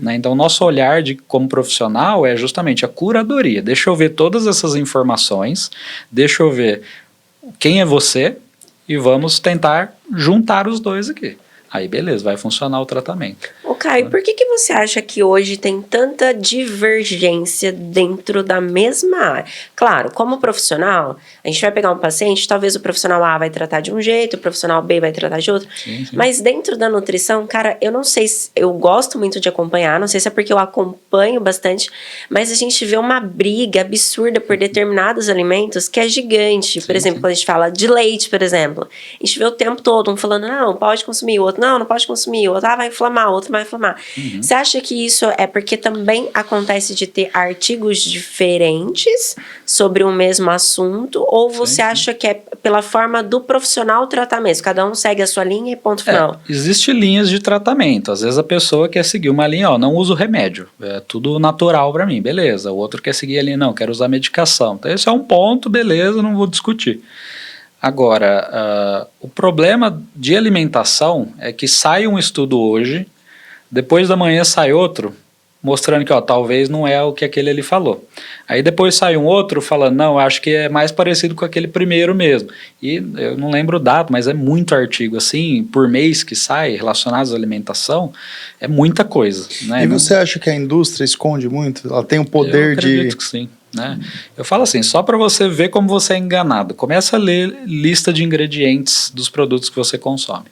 Né? Então, nosso olhar como profissional é justamente a curadoria. Deixa eu ver todas essas informações, deixa eu ver quem é você e vamos tentar juntar os dois aqui. Aí beleza, vai funcionar o tratamento. Ô Caio, por que você acha que hoje tem tanta divergência dentro da mesma área? Claro, como profissional, a gente vai pegar um paciente, talvez o profissional A vai tratar de um jeito, o profissional B vai tratar de outro. Sim. Mas dentro da nutrição, cara, eu não sei se... Eu gosto muito de acompanhar, não sei se é porque eu acompanho bastante, mas a gente vê uma briga absurda por determinados alimentos que é gigante. Por exemplo, quando a gente fala de leite, por exemplo, a gente vê o tempo todo um falando, não, pode consumir, o outro, não pode consumir, o outro vai inflamar, o outro vai inflamar. Você acha que isso é porque também acontece de ter artigos diferentes sobre o mesmo assunto, ou você acha que é pela forma do profissional tratar mesmo? Cada um segue a sua linha e ponto final. Existem linhas de tratamento. Às vezes a pessoa quer seguir uma linha, não uso remédio, é tudo natural para mim, beleza. O outro quer seguir a linha, não, quero usar medicação. Então esse é um ponto, beleza, não vou discutir. Agora, o problema de alimentação é que sai um estudo hoje, depois da manhã sai outro, mostrando que talvez não é o que aquele ali falou. Aí depois sai um outro falando, não, acho que é mais parecido com aquele primeiro mesmo. E eu não lembro o dado, mas é muito artigo, assim, por mês que sai, relacionados à alimentação, é muita coisa. Né? E você acha que a indústria esconde muito? Ela tem o poder de... Eu acredito que sim. Né? Eu falo assim, só para você ver como você é enganado, começa a ler lista de ingredientes dos produtos que você consome.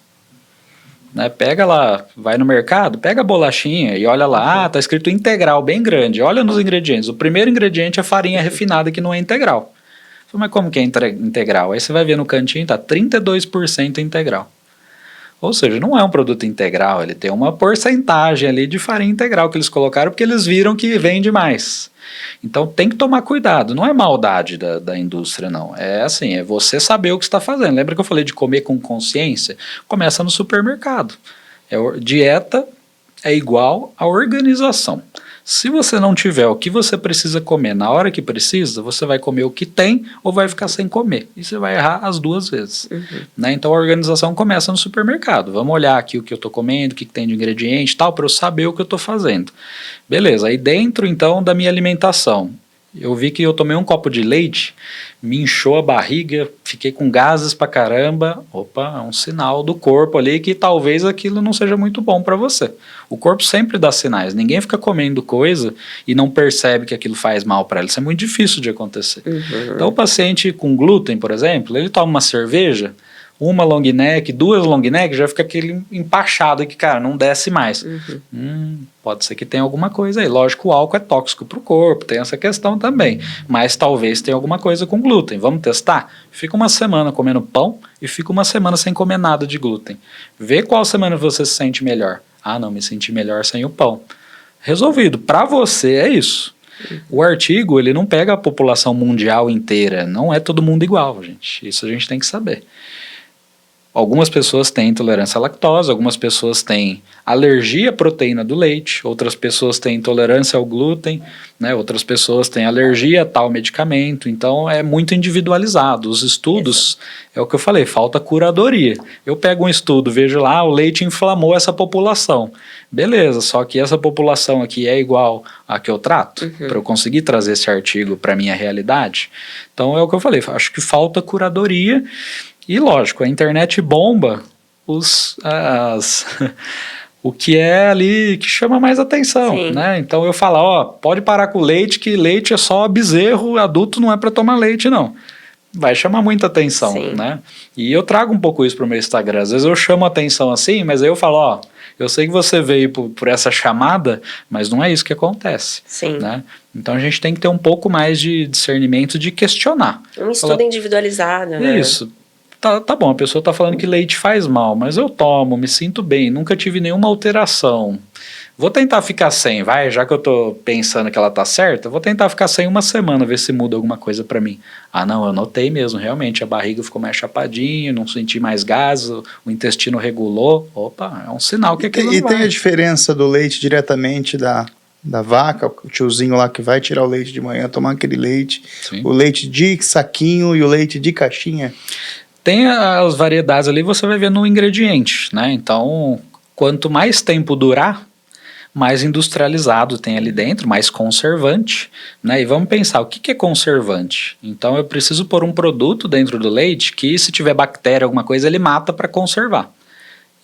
Né? Pega lá, vai no mercado, pega a bolachinha e olha lá, tá escrito integral, bem grande, olha nos ingredientes, o primeiro ingrediente é farinha refinada que não é integral. Mas como que é integral? Aí você vai ver no cantinho, tá 32% integral. Ou seja, não é um produto integral, ele tem uma porcentagem ali de farinha integral que eles colocaram porque eles viram que vende mais. Então tem que tomar cuidado, não é maldade da indústria não, é assim, é você saber o que está fazendo. Lembra que eu falei de comer com consciência? Começa no supermercado. Dieta é igual a organização. Se você não tiver o que você precisa comer na hora que precisa, você vai comer o que tem ou vai ficar sem comer. E você vai errar as duas vezes. Né? Então a organização começa no supermercado. Vamos olhar aqui o que eu estou comendo, o que tem de ingrediente e tal, para eu saber o que eu estou fazendo. Beleza, aí dentro então da minha alimentação, eu vi que eu tomei um copo de leite, me inchou a barriga, fiquei com gases pra caramba. Opa, é um sinal do corpo ali que talvez aquilo não seja muito bom para você. O corpo sempre dá sinais, ninguém fica comendo coisa e não percebe que aquilo faz mal para ele. Isso é muito difícil de acontecer. Então o paciente com glúten, por exemplo, ele toma uma cerveja, uma long neck, duas long neck, já fica aquele empachado que, cara, não desce mais. Pode ser que tenha alguma coisa aí. Lógico, o álcool é tóxico para o corpo, tem essa questão também. Mas talvez tenha alguma coisa com glúten. Vamos testar? Fica uma semana comendo pão e fica uma semana sem comer nada de glúten. Vê qual semana você se sente melhor. Ah, não, me senti melhor sem o pão. Resolvido. Para você é isso. O artigo, ele não pega a população mundial inteira. Não é todo mundo igual, gente. Isso a gente tem que saber. Algumas pessoas têm intolerância à lactose, algumas pessoas têm alergia à proteína do leite, outras pessoas têm intolerância ao glúten, né? Outras pessoas têm alergia a tal medicamento, então é muito individualizado. Os estudos, é o que eu falei, falta curadoria. Eu pego um estudo, vejo lá, o leite inflamou essa população. Beleza, só que essa população aqui é igual a que eu trato, para eu conseguir trazer esse artigo para a minha realidade. Então é o que eu falei, acho que falta curadoria. E lógico, a internet bomba o que é ali que chama mais atenção, né? Então eu falo, ó, pode parar com leite, que leite é só bezerro, adulto não é para tomar leite, não. Vai chamar muita atenção, né? E eu trago um pouco isso pro meu Instagram. Às vezes eu chamo a atenção assim, mas aí eu falo, ó, eu sei que você veio por essa chamada, mas não é isso que acontece. Né? Então a gente tem que ter um pouco mais de discernimento de questionar. Um estudo individualizado, né? Isso. Tá bom, a pessoa tá falando que leite faz mal, mas eu tomo, me sinto bem, nunca tive nenhuma alteração. Vou tentar ficar sem, já que eu tô pensando que ela tá certa, vou tentar ficar sem uma semana, ver se muda alguma coisa pra mim. Ah, não, eu notei mesmo, realmente, a barriga ficou mais chapadinha, não senti mais gases, o intestino regulou. Opa, é um sinal que aquilo não vai. E tem a diferença do leite diretamente da vaca, o tiozinho lá que vai tirar o leite de manhã, tomar aquele leite, o leite de saquinho e o leite de caixinha? Tem as variedades ali, você vai ver no ingrediente, né? Então, quanto mais tempo durar, mais industrializado tem ali dentro, mais conservante, né? E vamos pensar, o que é conservante? Então, eu preciso pôr um produto dentro do leite que, se tiver bactéria, alguma coisa, ele mata para conservar.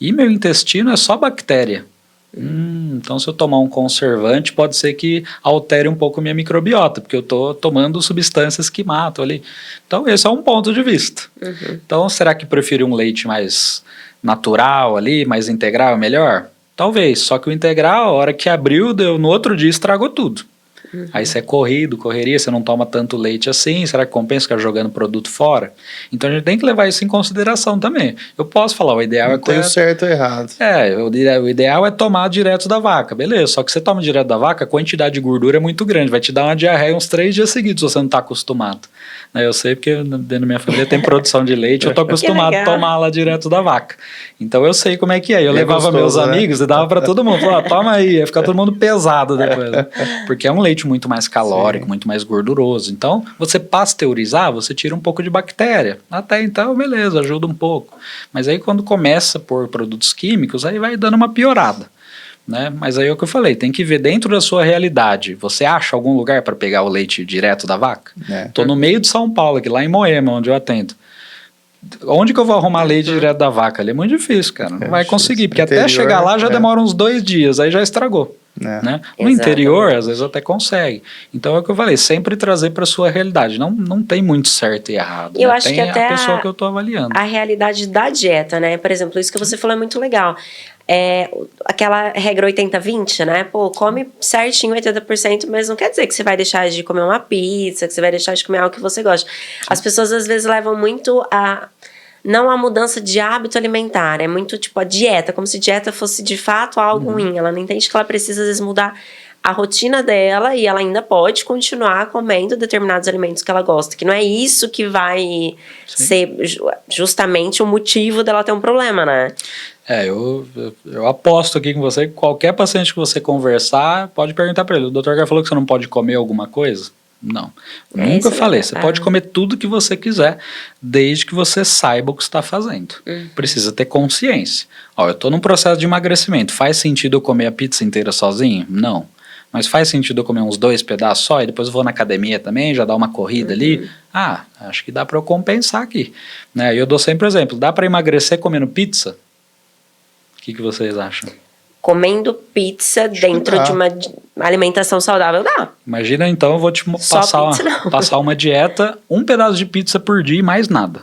E meu intestino é só bactéria. Então, se eu tomar um conservante, pode ser que altere um pouco a minha microbiota, porque eu estou tomando substâncias que matam ali. Então, esse é um ponto de vista. Então, será que prefiro um leite mais natural ali, mais integral, melhor? Talvez, só que o integral, a hora que abriu, no outro dia estragou tudo. Aí você é correria, você não toma tanto leite assim, será que compensa ficar jogando produto fora? Então a gente tem que levar isso em consideração também. Eu posso falar, o ideal não tem o certo ou errado. O ideal é tomar direto da vaca, beleza, só que você toma direto da vaca, a quantidade de gordura é muito grande, vai te dar uma diarreia uns 3 dias seguidos se você não está acostumado. Eu sei porque dentro da minha família tem produção de leite, eu tô acostumado a tomar lá direto da vaca. Então eu sei como é que é. Eu levava meus amigos e dava para todo mundo. Falava, toma aí, ia ficar todo mundo pesado depois. Porque é um leite muito mais calórico, muito mais gorduroso. Então, você pasteurizar, você tira um pouco de bactéria. Até então, beleza, ajuda um pouco. Mas aí quando começa por produtos químicos, aí vai dando uma piorada. Né? Mas aí é o que eu falei, tem que ver dentro da sua realidade. Você acha algum lugar para pegar o leite direto da vaca? Tô no meio de São Paulo, aqui lá em Moema, onde eu atendo. Onde que eu vou arrumar leite direto da vaca? Ali é muito difícil, cara. Não vai conseguir, porque até chegar lá já demora uns 2 dias, aí já estragou. Né? No interior, às vezes até consegue. Então é o que eu falei, sempre trazer para sua realidade. Não tem muito certo e errado. Eu acho tem que até a pessoa que eu tô avaliando. A realidade da dieta, né? Por exemplo, isso que você falou é muito legal. Aquela regra 80-20, né? Pô, come certinho 80%, mas não quer dizer que você vai deixar de comer uma pizza, que você vai deixar de comer algo que você gosta. As pessoas às vezes levam muito não a mudança de hábito alimentar, é muito tipo a dieta, como se dieta fosse de fato algo ruim. Ela não entende que ela precisa às vezes mudar a rotina dela e ela ainda pode continuar comendo determinados alimentos que ela gosta, que não é isso que vai ser justamente o motivo dela ter um problema, né? Eu aposto aqui com você que qualquer paciente que você conversar, pode perguntar para ele, o doutor já falou que você não pode comer alguma coisa? Não. Nunca falei, você pode comer tudo que você quiser, desde que você saiba o que está fazendo. Precisa ter consciência. Eu estou num processo de emagrecimento, faz sentido eu comer a pizza inteira sozinho? Não. Mas faz sentido eu comer uns 2 pedaços só e depois eu vou na academia também, já dar uma corrida ali? Acho que dá para eu compensar aqui. Né? Eu dou sempre exemplo, dá para emagrecer comendo pizza? O que vocês acham? Comendo pizza dentro de uma alimentação saudável, dá. Imagina então, eu vou te passar uma dieta, 1 pedaço de pizza por dia e mais nada.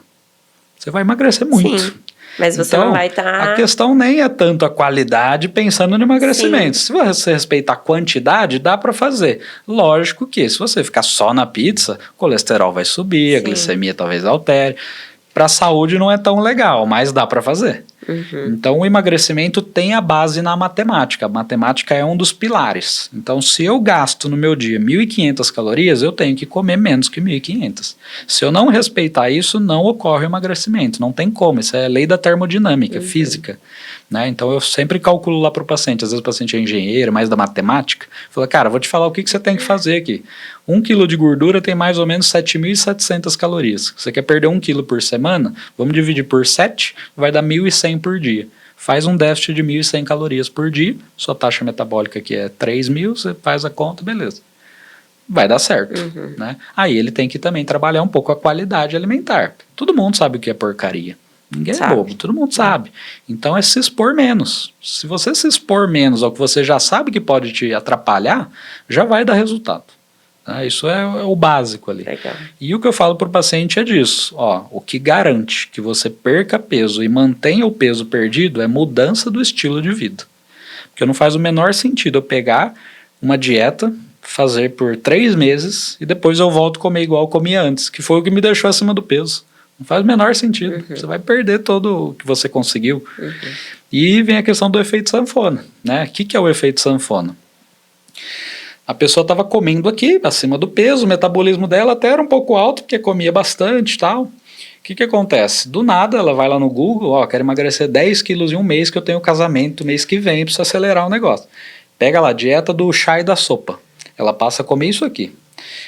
Você vai emagrecer muito. Sim, mas você não vai estar... A questão nem é tanto a qualidade pensando no emagrecimento. Se você respeitar a quantidade, dá para fazer. Lógico que se você ficar só na pizza, o colesterol vai subir, a glicemia talvez altere. Para a saúde não é tão legal, mas dá para fazer. Então, o emagrecimento tem a base na matemática. A matemática é um dos pilares. Então, se eu gasto no meu dia 1.500 calorias, eu tenho que comer menos que 1.500. Se eu não respeitar isso, não ocorre o emagrecimento. Não tem como. Isso é lei da termodinâmica, física. Né? Então, eu sempre calculo lá para o paciente. Às vezes o paciente é engenheiro, mais da matemática. Fala, cara, vou te falar o que você tem que fazer aqui. 1 quilo de gordura tem mais ou menos 7.700 calorias. Você quer perder 1 quilo por semana? Vamos dividir por 7, vai dar 1.100 por dia. Faz um déficit de 1.100 calorias por dia, sua taxa metabólica aqui é 3.000, você faz a conta, beleza. Vai dar certo. Né? Aí ele tem que também trabalhar um pouco a qualidade alimentar. Todo mundo sabe o que é porcaria. Ninguém é bobo, todo mundo sabe. Então é se expor menos. Se você se expor menos ao que você já sabe que pode te atrapalhar, já vai dar resultado. Isso é o básico ali. Legal. E o que eu falo para o paciente é disso. O que garante que você perca peso e mantenha o peso perdido é mudança do estilo de vida. Porque não faz o menor sentido eu pegar uma dieta, fazer por 3 meses e depois eu volto a comer igual eu comia antes, que foi o que me deixou acima do peso. Não faz o menor sentido. Você vai perder todo o que você conseguiu. E vem a questão do efeito sanfona. Né? O que é o efeito sanfona? A pessoa estava comendo aqui, acima do peso, o metabolismo dela até era um pouco alto, porque comia bastante e tal. O que acontece? Do nada, ela vai lá no Google, quero emagrecer 10 quilos em um mês, que eu tenho casamento mês que vem, preciso acelerar o negócio. Pega lá, dieta do chá e da sopa. Ela passa a comer isso aqui.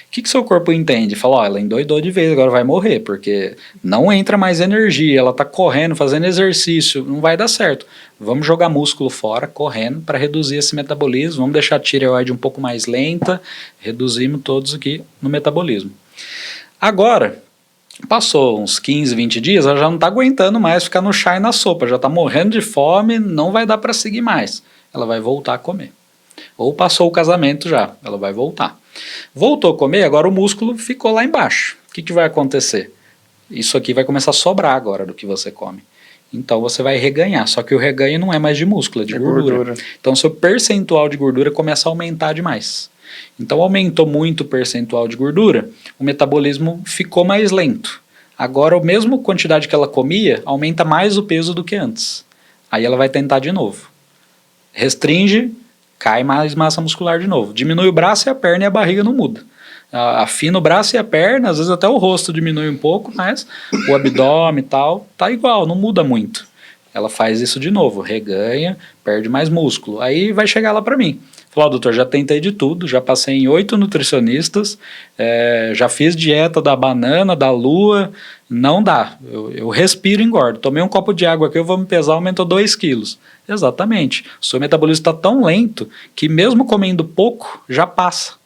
O que seu corpo entende? Fala, ela endoidou de vez, agora vai morrer, porque não entra mais energia, ela está correndo, fazendo exercício, não vai dar certo. Vamos jogar músculo fora, correndo, para reduzir esse metabolismo, vamos deixar a tireoide um pouco mais lenta, reduzimos todos aqui no metabolismo. Agora, passou uns 15, 20 dias, ela já não está aguentando mais ficar no chá e na sopa, já está morrendo de fome, não vai dar para seguir mais. Ela vai voltar a comer. Ou passou o casamento já, ela vai voltar. Voltou a comer, agora o músculo ficou lá embaixo. O que vai acontecer? Isso aqui vai começar a sobrar agora do que você come. Então você vai reganhar, só que o reganho não é mais de músculo, é de gordura. Então seu percentual de gordura começa a aumentar demais. Então aumentou muito o percentual de gordura, o metabolismo ficou mais lento. Agora a mesma quantidade que ela comia, aumenta mais o peso do que antes. Aí ela vai tentar de novo. Restringe, cai mais massa muscular de novo. Diminui o braço e a perna e a barriga não muda. Afina o braço e a perna, às vezes até o rosto diminui um pouco, mas o abdômen e tal, tá igual, não muda muito. Ela faz isso de novo, reganha, perde mais músculo. Aí vai chegar lá para mim. Falou, doutor, já tentei de tudo, já passei em 8 nutricionistas, já fiz dieta da banana, da lua, não dá. Eu respiro e engordo. Tomei um copo de água aqui, eu vou me pesar, aumentou 2 quilos. Exatamente. O seu metabolismo está tão lento que mesmo comendo pouco, já passa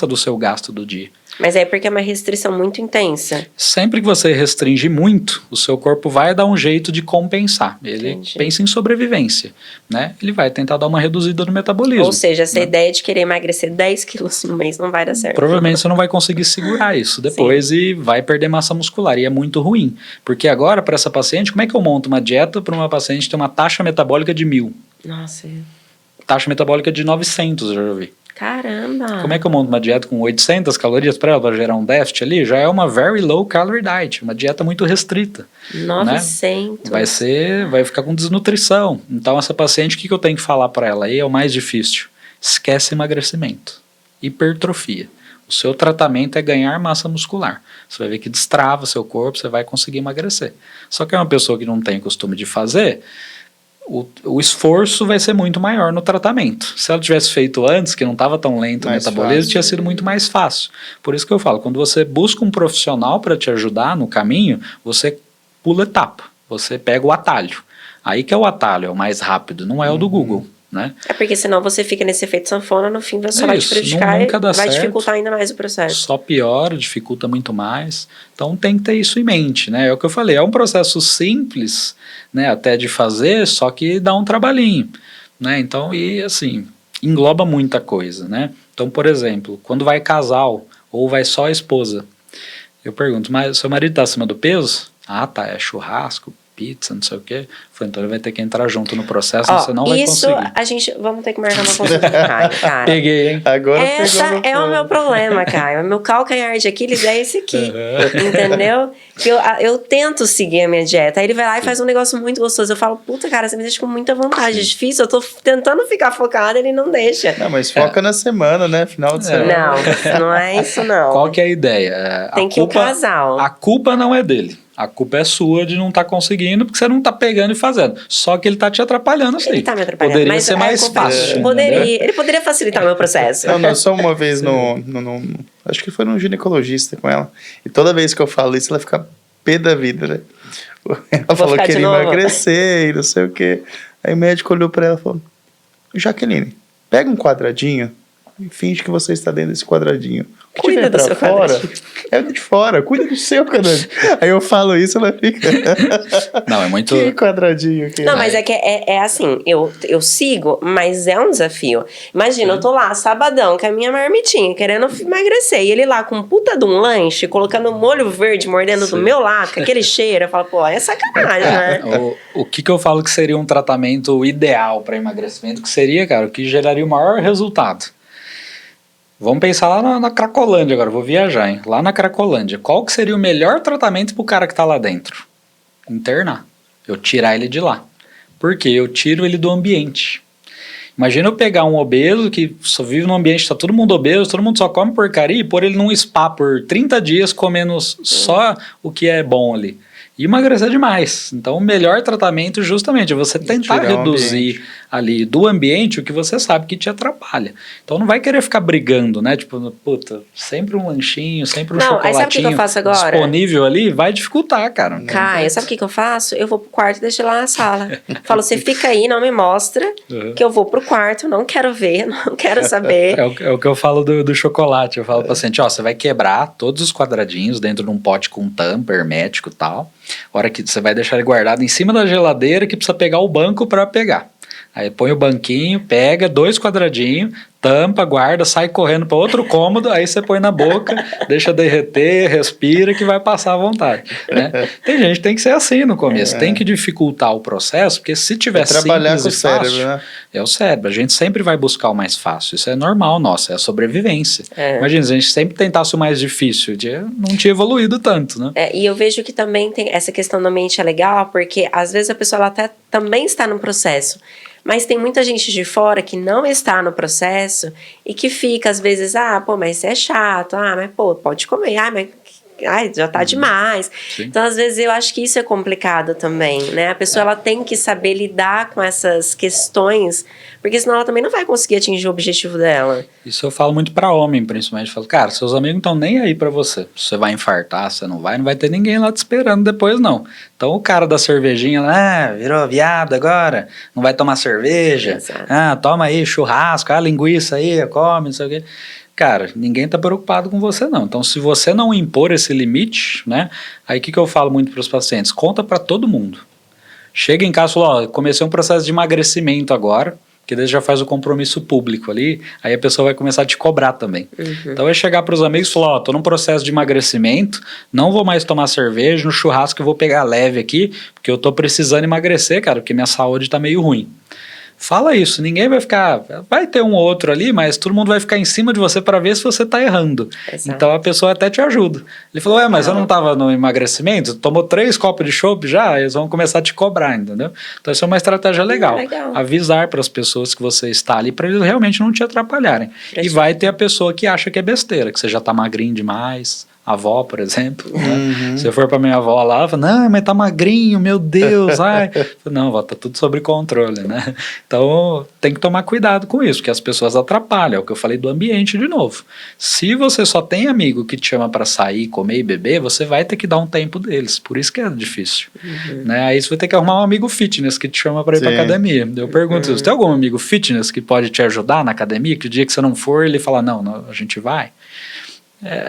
do seu gasto do dia. Mas é porque é uma restrição muito intensa. Sempre que você restringe muito, o seu corpo vai dar um jeito de compensar. Ele pensa em sobrevivência, né? Ele vai tentar dar uma reduzida no metabolismo. Ou seja, essa ideia de querer emagrecer 10 quilos no mês não vai dar certo. Provavelmente você não vai conseguir segurar isso depois e vai perder massa muscular. E é muito ruim. Porque agora, para essa paciente, como é que eu monto uma dieta para uma paciente que tem uma taxa metabólica de 1.000? Nossa. Taxa metabólica de 900, eu já vi. Caramba! Como é que eu monto uma dieta com 800 calorias para ela, para gerar um déficit ali? Já é uma very low calorie diet, uma dieta muito restrita. 900? Né? Vai ficar com desnutrição. Então essa paciente, o que eu tenho que falar para ela? Aí é o mais difícil. Esquece emagrecimento. Hipertrofia. O seu tratamento é ganhar massa muscular. Você vai ver que destrava seu corpo, você vai conseguir emagrecer. Só que é uma pessoa que não tem costume de fazer, o esforço vai ser muito maior no tratamento. Se ela tivesse feito antes, que não estava tão lento o metabolismo, tinha sido muito mais fácil. Por isso que eu falo, quando você busca um profissional para te ajudar no caminho, você pula etapa, você pega o atalho. Aí que é o atalho, é o mais rápido, não é o do Google. Né? É porque senão você fica nesse efeito sanfona, no fim você vai te prejudicar e vai dificultar ainda mais o processo. Só piora, dificulta muito mais. Então tem que ter isso em mente, né? É o que eu falei, é um processo simples, né, até de fazer, só que dá um trabalhinho, né? Então, e assim, engloba muita coisa, né? Então, por exemplo, quando vai casal ou vai só a esposa, eu pergunto, mas seu marido está acima do peso? Ah, tá, é churrasco, pizza, não sei o quê. Falei, então ele vai ter que entrar junto no processo, você não vai conseguir. Isso, vamos ter que marcar uma consulta com o Caio, cara. Peguei, hein? Agora Essa é o meu problema, Caio. Meu calcanhar de Aquiles é esse aqui, entendeu? Que eu tento seguir a minha dieta, aí ele vai lá e faz um negócio muito gostoso. Eu falo, puta, cara, você me deixa com muita vontade. É difícil, eu tô tentando ficar focada, ele não deixa. Não, mas foca na semana, né? Final de semana. Não é isso, não. Qual que é a ideia? Tem que ir o casal. A culpa não é dele. A culpa é sua de não estar conseguindo, porque você não está pegando e fazendo. Só que ele está te atrapalhando, assim. Ele está me atrapalhando. Poderia ser mais fácil. Ele poderia facilitar o meu processo. Não, só uma vez acho que foi num ginecologista com ela. E toda vez que eu falo isso, ela fica pé da vida, né? Ela falou que queria emagrecer e não sei o quê. Aí o médico olhou pra ela e falou: Jaqueline, pega um quadradinho e finge que você está dentro desse quadradinho. Cuida do seu quadradinho. É de fora, cuida do seu quadradinho. Aí eu falo isso, ela fica... Não, é muito... Que quadradinho aqui. Não, mas é que é assim, eu sigo, mas é um desafio. Imagina, eu tô lá, sabadão, com a minha marmitinha, querendo emagrecer, e ele lá com puta de um lanche, colocando molho verde, mordendo do meu lado, com aquele cheiro, eu falo, pô, é sacanagem, né? O que eu falo que seria um tratamento ideal para emagrecimento, que seria, cara, o que geraria o maior resultado? Vamos pensar lá na Cracolândia agora, vou viajar, hein? Lá na Cracolândia, qual que seria o melhor tratamento pro cara que tá lá dentro? Internar. Eu tirar ele de lá. Por quê? Eu tiro ele do ambiente. Imagina eu pegar um obeso que só vive num ambiente que tá todo mundo obeso, todo mundo só come porcaria e pôr ele num spa por 30 dias comendo só o que é bom ali. E emagrecer demais. Então, o melhor tratamento justamente é você tentar reduzir ali do ambiente o que você sabe que te atrapalha. Então, não vai querer ficar brigando, né? Tipo, puta, sempre um lanchinho, sempre um chocolatinho sabe o que eu faço agora? Disponível ali, vai dificultar, cara. Caio, sabe o que eu faço? Eu vou pro quarto e deixo lá na sala. Falo, você fica aí, não me mostra, que eu vou pro quarto, não quero ver, não quero saber. É o que eu falo do chocolate. Eu falo pro paciente, ó, você vai quebrar todos os quadradinhos dentro de um pote com tampa hermético e tal. A hora que você vai deixar ele guardado em cima da geladeira que precisa pegar o banco para pegar. Aí põe o banquinho, pega 2 quadradinhos, tampa, guarda, sai correndo para outro cômodo, aí você põe na boca, deixa derreter, respira que vai passar à vontade, né? Tem gente que tem que ser assim no começo, tem que dificultar o processo, porque se tiver trabalhar simples com e o fácil, cérebro, né? é o cérebro, a gente sempre vai buscar o mais fácil, isso é normal nosso, é a sobrevivência. Imagina, se a gente sempre tentasse o mais difícil, não tinha evoluído tanto, né? E eu vejo que também tem essa questão da mente é legal, porque às vezes a pessoa ela até também está no processo, mas tem muita gente de fora que não está no processo e que fica, às vezes, mas isso é chato, mas pô, pode comer, já tá demais. Sim. Então, às vezes, eu acho que isso é complicado também, né? A pessoa, ela tem que saber lidar com essas questões, porque senão ela também não vai conseguir atingir o objetivo dela. Isso eu falo muito pra homem, principalmente. Eu falo, cara, seus amigos não estão nem aí pra você. Você vai infartar, você não vai ter ninguém lá te esperando depois, não. Então, o cara da cervejinha, virou viado agora, não vai tomar cerveja, toma aí churrasco, linguiça aí, come, não sei o quê. Cara, ninguém tá preocupado com você não. Então, se você não impor esse limite, né? Aí o que eu falo muito para os pacientes? Conta para todo mundo. Chega em casa e fala, comecei um processo de emagrecimento agora, que daí já faz o compromisso público ali, aí a pessoa vai começar a te cobrar também. Então, é chegar para os amigos e falar, tô num processo de emagrecimento, não vou mais tomar cerveja, no churrasco eu vou pegar leve aqui, porque eu tô precisando emagrecer, cara, porque minha saúde tá meio ruim. Fala isso, ninguém vai ficar... Vai ter um ou outro ali, mas todo mundo vai ficar em cima de você para ver se você tá errando. Exato. Então a pessoa até te ajuda. Ele falou, mas eu não tava no emagrecimento? Tomou 3 copos de chopp já? Eles vão começar a te cobrar, entendeu? Então isso é uma estratégia legal. Avisar para as pessoas que você está ali para eles realmente não te atrapalharem. E vai ter a pessoa que acha que é besteira, que você já tá magrinho demais... avó, por exemplo, né? Se eu for pra minha avó lá, ela fala, não, mas tá magrinho, meu Deus, ai. Não, vó, tá tudo sob controle, né? Então, tem que tomar cuidado com isso, porque as pessoas atrapalham, é o que eu falei do ambiente de novo. Se você só tem amigo que te chama pra sair, comer e beber, você vai ter que dar um tempo deles, por isso que é difícil, né? Aí você vai ter que arrumar um amigo fitness que te chama pra ir pra academia. Eu pergunto, você tem algum amigo fitness que pode te ajudar na academia, que o dia que você não for, ele fala, não, a gente vai?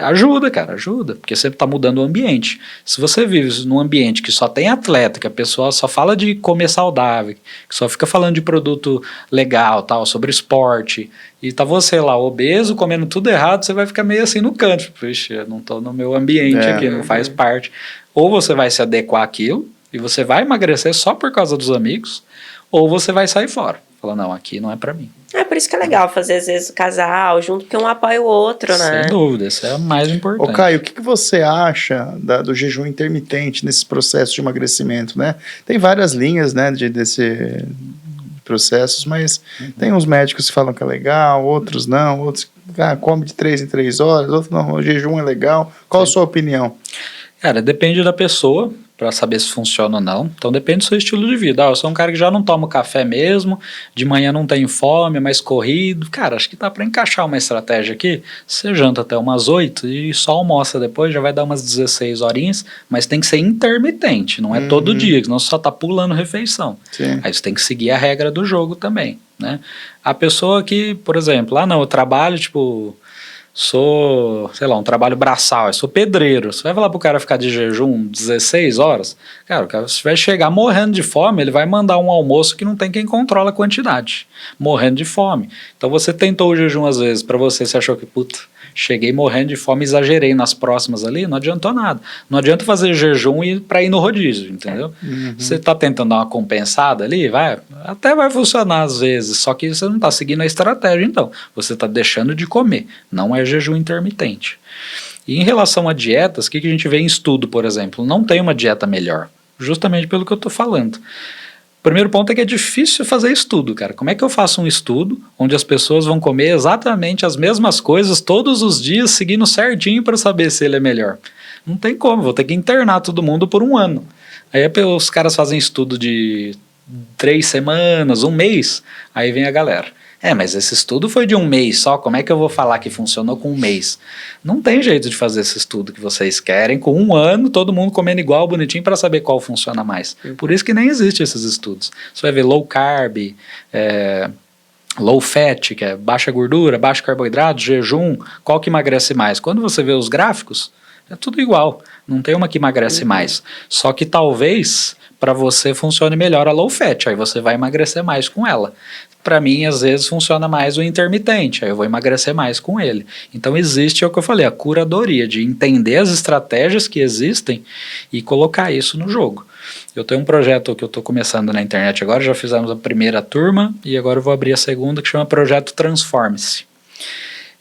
Ajuda, cara, ajuda, porque você está mudando o ambiente. Se você vive num ambiente que só tem atleta, que a pessoa só fala de comer saudável, que só fica falando de produto legal, tal, sobre esporte, e tá você lá, obeso, comendo tudo errado, você vai ficar meio assim no canto. Puxa, eu não tô no meu ambiente aqui, não faz parte. Ou você vai se adequar àquilo, E você vai emagrecer só por causa dos amigos, ou você vai sair fora. Fala, não, aqui não é pra mim. É por isso que é legal fazer, às vezes, o casal junto, porque um apoia o outro, né? Sem dúvida, isso é o mais importante. Ô Caio, o que você acha do jejum intermitente nesse processo de emagrecimento, né? Tem várias linhas, né, desse processos, mas tem uns médicos que falam que é legal, outros não, outros come de 3 em 3 horas, outros não, o jejum é legal. Qual a sua opinião? Cara, depende da pessoa, para saber se funciona ou não. Então depende do seu estilo de vida. Eu sou um cara que já não tomo café mesmo, de manhã não tenho fome, é mais corrido. Cara, acho que dá para encaixar uma estratégia aqui. Você janta até umas 8 e só almoça depois, já vai dar umas 16 horinhas, mas tem que ser intermitente, não é todo dia, senão você só tá pulando refeição. Sim. Aí você tem que seguir a regra do jogo também, né? A pessoa que, por exemplo, não, eu trabalho, sou, sei lá, um trabalho braçal, eu sou pedreiro. Você vai falar pro cara ficar de jejum 16 horas? Cara, o cara vai chegar morrendo de fome, ele vai mandar um almoço que não tem quem controla a quantidade. Morrendo de fome. Então você tentou o jejum às vezes, pra você achou que, puta, cheguei morrendo de fome, exagerei nas próximas ali, não adiantou nada. Não adianta fazer jejum para ir no rodízio, entendeu? Você tá tentando dar uma compensada ali, até vai funcionar às vezes, só que você não tá seguindo a estratégia então. Você tá deixando de comer, não é jejum intermitente. E em relação a dietas, o que a gente vê em estudo, por exemplo? Não tem uma dieta melhor, justamente pelo que eu tô falando. O primeiro ponto é que é difícil fazer estudo, cara. Como é que eu faço um estudo onde as pessoas vão comer exatamente as mesmas coisas todos os dias, seguindo certinho para saber se ele é melhor? Não tem como, vou ter que internar todo mundo por 1 ano. Aí os caras fazem estudo de 3 semanas, 1 mês, aí vem a galera. Mas esse estudo foi de 1 mês só, como é que eu vou falar que funcionou com 1 mês? Não tem jeito de fazer esse estudo que vocês querem, com 1 ano, todo mundo comendo igual, bonitinho, para saber qual funciona mais. Por isso que nem existe esses estudos. Você vai ver low carb, low fat, que é baixa gordura, baixo carboidrato, jejum, qual que emagrece mais? Quando você vê os gráficos, é tudo igual, não tem uma que emagrece mais. Só que talvez para você funcione melhor a low fat, aí você vai emagrecer mais com ela. Para mim, às vezes, funciona mais o intermitente, aí eu vou emagrecer mais com ele. Então existe, é o que eu falei, a curadoria de entender as estratégias que existem e colocar isso no jogo. Eu tenho um projeto que eu estou começando na internet agora, já fizemos a primeira turma e agora eu vou abrir a segunda, que chama Projeto Transforme-se.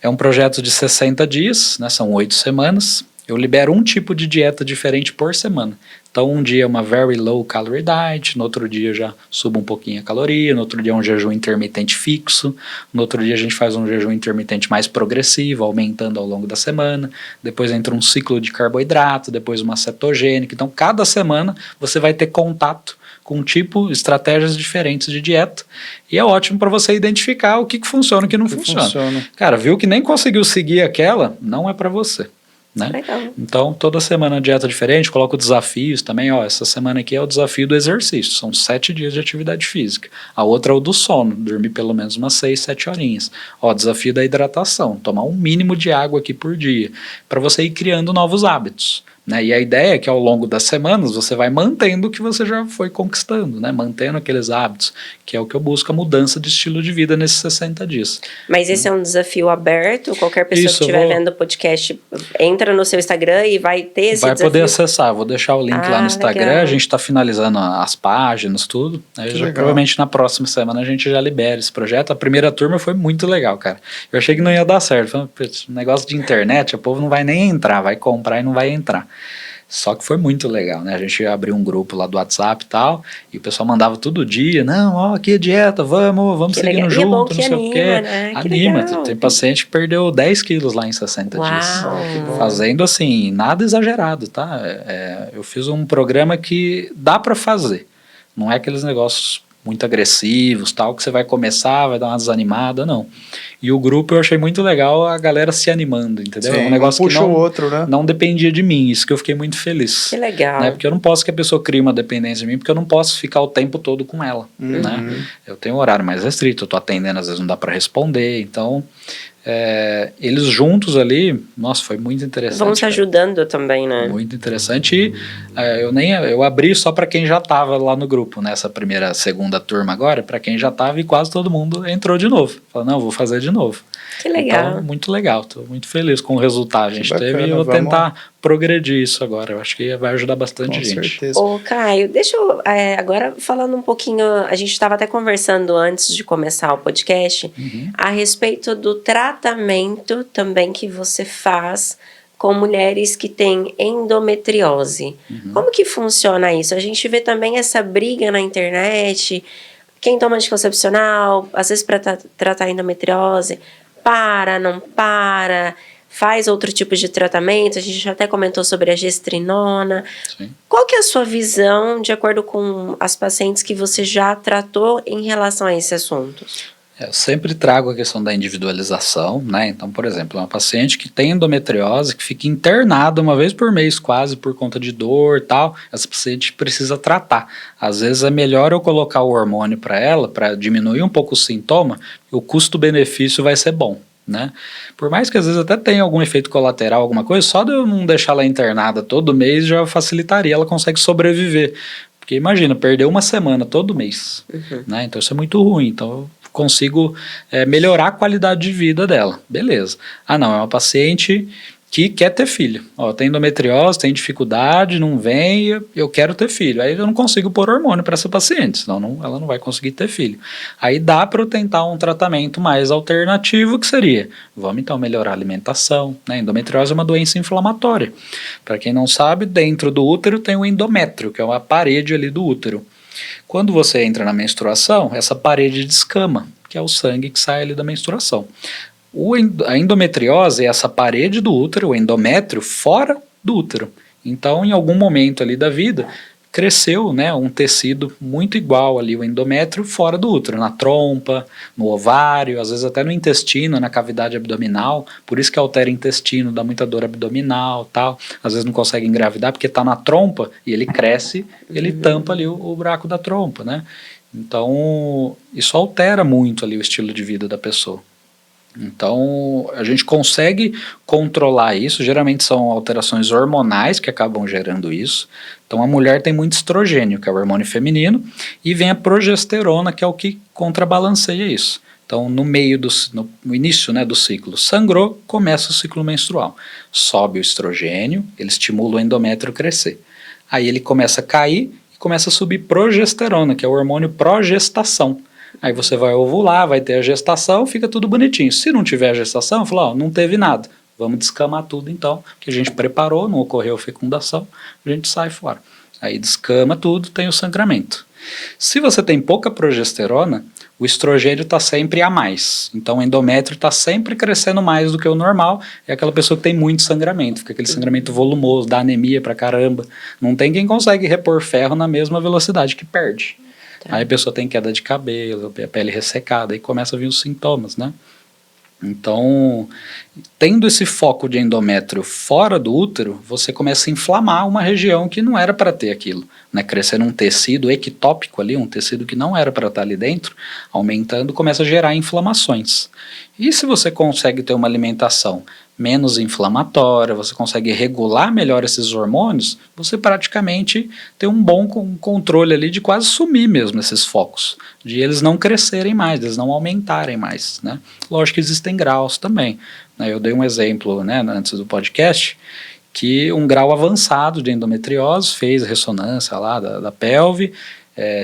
É um projeto de 60 dias, né, são 8 semanas. Eu libero um tipo de dieta diferente por semana. Então, um dia é uma very low calorie diet, no outro dia eu já subo um pouquinho a caloria, no outro dia é um jejum intermitente fixo, no outro dia a gente faz um jejum intermitente mais progressivo, aumentando ao longo da semana, depois entra um ciclo de carboidrato, depois uma cetogênica. Então, cada semana você vai ter contato com estratégias diferentes de dieta, e é ótimo para você identificar o que funciona e o que não funciona. Cara, viu que nem conseguiu seguir aquela, não é para você. Né? Então, toda semana dieta diferente, coloco desafios também, essa semana aqui é o desafio do exercício, são 7 dias de atividade física, a outra é o do sono, dormir pelo menos umas 6, 7 horinhas, desafio da hidratação, tomar um mínimo de água aqui por dia, para você ir criando novos hábitos. Né? E a ideia é que ao longo das semanas você vai mantendo o que você já foi conquistando, né? Mantendo aqueles hábitos, que é o que eu busco, a mudança de estilo de vida nesses 60 dias. Mas esse é um desafio aberto? Qualquer pessoa que estiver vendo o podcast entra no seu Instagram e vai ter esse desafio? Vai poder acessar, vou deixar o link lá no Instagram, legal. A gente está finalizando as páginas, tudo. Aí provavelmente na próxima semana a gente já libera esse projeto. A primeira turma foi muito legal, cara. Eu achei que não ia dar certo. Falei, negócio de internet, o povo não vai nem entrar, vai comprar e não vai entrar. Só que foi muito legal, né? A gente abriu um grupo lá do WhatsApp e tal, e o pessoal mandava todo dia, não, aqui é dieta, vamos seguindo junto, não sei o quê. Né? Anima, tem paciente que perdeu 10 quilos lá em 60 dias. Fazendo assim, nada exagerado, tá? Eu fiz um programa que dá pra fazer, não é aqueles negócios muito agressivos, tal, que você vai começar, vai dar uma desanimada, não. E o grupo eu achei muito legal, a galera se animando, entendeu? Sim, é um negócio puxa que o outro, né? Não dependia de mim, isso que eu fiquei muito feliz. Que legal. Né? Porque eu não posso que a pessoa crie uma dependência de mim, porque eu não posso ficar o tempo todo com ela, né? Eu tenho um horário mais restrito, eu tô atendendo, às vezes não dá para responder, então... eles juntos ali, nossa, foi muito interessante. Vão se ajudando também, né? Muito interessante. E eu abri só para quem já estava lá no grupo, nessa segunda turma agora, para quem já estava, e quase todo mundo entrou de novo. Falou, não, vou fazer de novo. Que legal. Então, muito legal, estou muito feliz com o resultado. A gente bacana, teve e vou tentar progredir isso agora. Eu acho que vai ajudar bastante Com gente. certeza. Ô, Caio, deixa eu, agora falando um pouquinho, a gente estava até conversando antes de começar o podcast, a respeito do tratamento também que você faz com mulheres que têm endometriose. Como que funciona isso? A gente vê também essa briga na internet, quem toma anticoncepcional, às vezes para tratar endometriose, não para, faz outro tipo de tratamento, a gente já até comentou sobre a gestrinona. Sim. Qual que é a sua visão, de acordo com as pacientes que você já tratou em relação a esses assuntos? Eu sempre trago a questão da individualização, né? Então, por exemplo, uma paciente que tem endometriose, que fica internada uma vez por mês quase por conta de dor e tal, essa paciente precisa tratar. Às vezes é melhor eu colocar o hormônio para ela, para diminuir um pouco o sintoma, o custo-benefício vai ser bom, né? Por mais que às vezes até tenha algum efeito colateral, alguma coisa, só de eu não deixar ela internada todo mês já facilitaria, ela consegue sobreviver. Porque imagina, perder uma semana todo mês, né? Então isso é muito ruim, então eu consigo melhorar a qualidade de vida dela. Beleza. Ah, não, é uma paciente que quer ter filho. Ó, tem endometriose, tem dificuldade, não vem, eu quero ter filho. Aí eu não consigo pôr hormônio para essa paciente, senão ela não vai conseguir ter filho. Aí dá para eu tentar um tratamento mais alternativo, que seria, vamos então melhorar a alimentação, né? Endometriose é uma doença inflamatória. Para quem não sabe, dentro do útero tem o endométrio, que é uma parede ali do útero. Quando você entra na menstruação, essa parede descama, que é o sangue que sai ali da menstruação. A endometriose é essa parede do útero, o endométrio, fora do útero. Então, em algum momento ali da vida, cresceu, né, um tecido muito igual ali, o endométrio, fora do útero, na trompa, no ovário, às vezes até no intestino, na cavidade abdominal, por isso que altera o intestino, dá muita dor abdominal, tal, às vezes não consegue engravidar porque está na trompa e ele cresce, ele tampa ali o buraco da trompa, né? Então, isso altera muito ali o estilo de vida da pessoa. Então, a gente consegue controlar isso, geralmente são alterações hormonais que acabam gerando isso. Então, a mulher tem muito estrogênio, que é o hormônio feminino, e vem a progesterona, que é o que contrabalanceia isso. Então, no início, né, do ciclo, sangrou, começa o ciclo menstrual. Sobe o estrogênio, ele estimula o endométrio a crescer. Aí ele começa a cair e começa a subir progesterona, que é o hormônio progestação. Aí você vai ovular, vai ter a gestação, fica tudo bonitinho. Se não tiver a gestação, fala, ó, não teve nada. Vamos descamar tudo então, que a gente preparou, não ocorreu fecundação, a gente sai fora. Aí descama tudo, tem o sangramento. Se você tem pouca progesterona, o estrogênio está sempre a mais. Então o endométrio está sempre crescendo mais do que o normal. É aquela pessoa que tem muito sangramento, fica aquele sangramento volumoso, dá anemia pra caramba. Não tem quem consegue repor ferro na mesma velocidade que perde. Aí a pessoa tem queda de cabelo, a pele ressecada, aí começa a vir os sintomas, né? Então, tendo esse foco de endométrio fora do útero, você começa a inflamar uma região que não era para ter aquilo, né? Crescendo um tecido ectópico ali, um tecido que não era para estar ali dentro, aumentando, começa a gerar inflamações. E se você consegue ter uma alimentação menos inflamatória, você consegue regular melhor esses hormônios, você praticamente tem um bom controle ali de quase sumir mesmo esses focos, de eles não crescerem mais, de eles não aumentarem mais, né? Lógico que existem graus também, né? Eu dei um exemplo, né, antes do podcast, que um grau avançado de endometriose fez ressonância lá da pelve,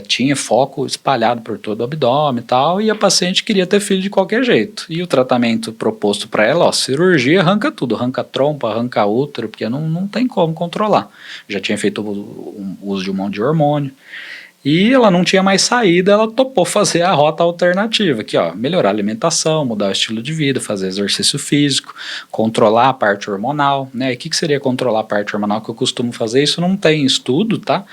tinha foco espalhado por todo o abdômen e tal, e a paciente queria ter filho de qualquer jeito. E o tratamento proposto para ela, ó, cirurgia, arranca tudo, arranca trompa, arranca útero, porque não tem como controlar. Já tinha feito o uso de um monte de hormônio. E ela não tinha mais saída, ela topou fazer a rota alternativa, que ó, melhorar a alimentação, mudar o estilo de vida, fazer exercício físico, controlar a parte hormonal, né? E o que seria controlar a parte hormonal que eu costumo fazer? Isso não tem estudo, tá?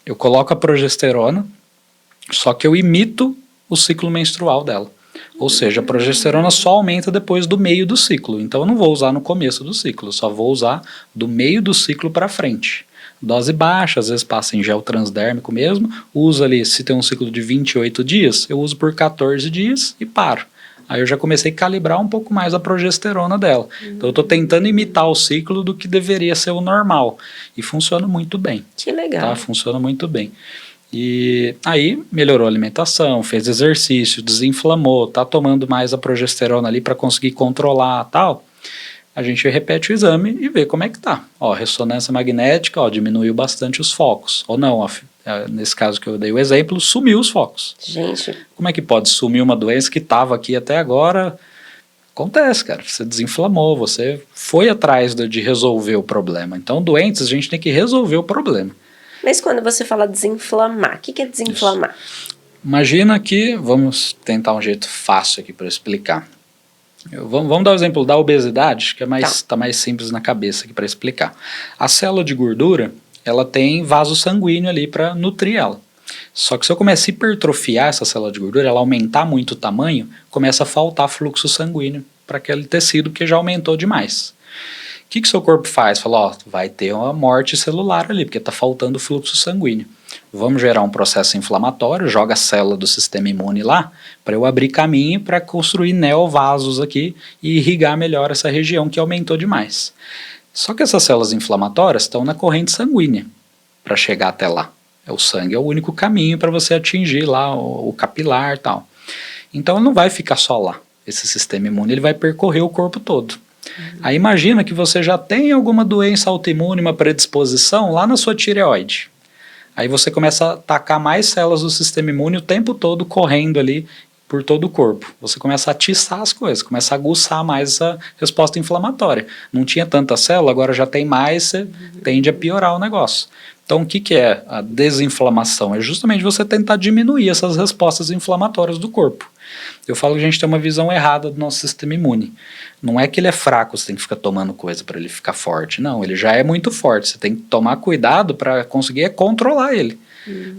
Eu coloco a progesterona, só que eu imito o ciclo menstrual dela. Ou seja, a progesterona só aumenta depois do meio do ciclo. Então eu não vou usar no começo do ciclo, só vou usar do meio do ciclo para frente. Dose baixa, às vezes passa em gel transdérmico mesmo, uso ali, se tem um ciclo de 28 dias, eu uso por 14 dias e paro. Aí eu já comecei a calibrar um pouco mais a progesterona dela. Então eu estou tentando imitar o ciclo do que deveria ser o normal. E funciona muito bem. Que legal. Tá? Funciona muito bem. E aí melhorou a alimentação, fez exercício, desinflamou, tá tomando mais a progesterona ali para conseguir controlar tal. A gente repete o exame e vê como é que tá. Ó, ressonância magnética, ó, diminuiu bastante os focos. Ou não, ó, nesse caso que eu dei o exemplo, sumiu os focos. Gente. Como é que pode sumir uma doença que estava aqui até agora? Acontece, cara. Você desinflamou, você foi atrás de resolver o problema. Então, doentes, a gente tem que resolver o problema. Mas quando você fala desinflamar, o que é desinflamar? Isso. Imagina que, vamos tentar um jeito fácil aqui para explicar. Vamos dar o exemplo da obesidade, que tá mais simples na cabeça aqui para explicar. A célula de gordura, ela tem vaso sanguíneo ali para nutrir ela. Só que se eu começar a hipertrofiar essa célula de gordura, ela aumentar muito o tamanho, começa a faltar fluxo sanguíneo para aquele tecido que já aumentou demais. O que seu corpo faz? Fala, ó, vai ter uma morte celular ali, porque está faltando fluxo sanguíneo. Vamos gerar um processo inflamatório, joga a célula do sistema imune lá, para eu abrir caminho para construir neovasos aqui e irrigar melhor essa região que aumentou demais. Só que essas células inflamatórias estão na corrente sanguínea para chegar até lá. O sangue é o único caminho para você atingir lá o capilar e tal. Então ele não vai ficar só lá. Esse sistema imune ele vai percorrer o corpo todo. Aí imagina que você já tem alguma doença autoimune, uma predisposição lá na sua tireoide. Aí você começa a atacar mais células do sistema imune o tempo todo correndo ali por todo o corpo. Você começa a atiçar as coisas, começa a aguçar mais essa resposta inflamatória. Não tinha tanta célula, agora já tem mais, você tende a piorar o negócio. Então o que é a desinflamação? É justamente você tentar diminuir essas respostas inflamatórias do corpo. Eu falo que a gente tem uma visão errada do nosso sistema imune. Não é que ele é fraco, você tem que ficar tomando coisa para ele ficar forte. Não, ele já é muito forte. Você tem que tomar cuidado para conseguir controlar ele.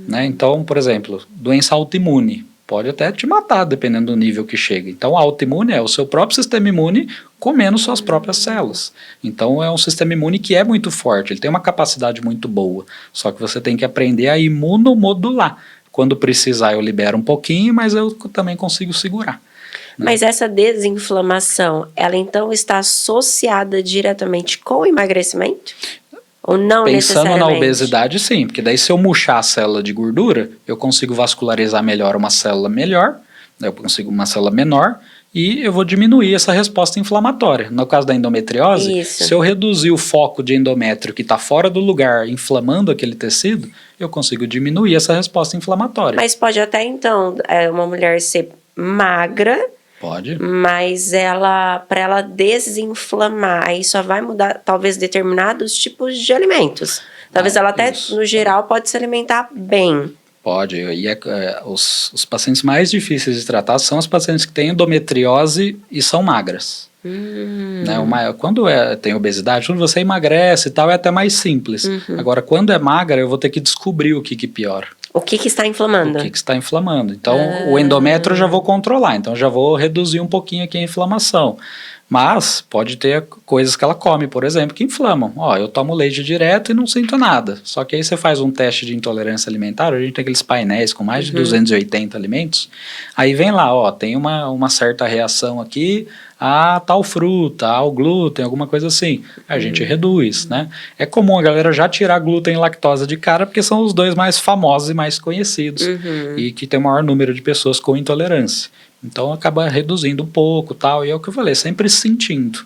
Né? Então, por exemplo, doença autoimune pode até te matar, dependendo do nível que chega. Então, a autoimune é o seu próprio sistema imune comendo suas próprias células. Então, é um sistema imune que é muito forte, ele tem uma capacidade muito boa. Só que você tem que aprender a imunomodular. Quando precisar, eu libero um pouquinho, mas eu também consigo segurar. Mas essa desinflamação, ela então está associada diretamente com o emagrecimento? Ou não necessariamente? Pensando na obesidade, sim, porque daí se eu murchar a célula de gordura, eu consigo vascularizar melhor uma célula melhor, eu consigo uma célula menor, e eu vou diminuir essa resposta inflamatória. No caso da endometriose, se eu reduzir o foco de endométrio que está fora do lugar, inflamando aquele tecido, eu consigo diminuir essa resposta inflamatória. Mas pode até então uma mulher ser magra, pode, mas para ela desinflamar, aí só vai mudar talvez determinados tipos de alimentos. Talvez ela até, no geral, pode se alimentar bem. Pode, e os pacientes mais difíceis de tratar são os pacientes que têm endometriose e são magras. Né? Quando tem obesidade, quando você emagrece e tal, é até mais simples. Agora, quando é magra, eu vou ter que descobrir o que piora. O que está inflamando? O que está inflamando. Então, o endométrio eu já vou controlar, então já vou reduzir um pouquinho aqui a inflamação. Mas pode ter coisas que ela come, por exemplo, que inflamam. Ó, eu tomo leite direto e não sinto nada. Só que aí você faz um teste de intolerância alimentar, a gente tem aqueles painéis com mais de 280 alimentos. Aí vem lá, ó, tem uma certa reação aqui a tal fruta, ao glúten, alguma coisa assim. A gente reduz, né? É comum a galera já tirar glúten e lactose de cara, porque são os dois mais famosos e mais conhecidos. E que tem o maior número de pessoas com intolerância. Então acaba reduzindo um pouco tal, e é o que eu falei, sempre sentindo,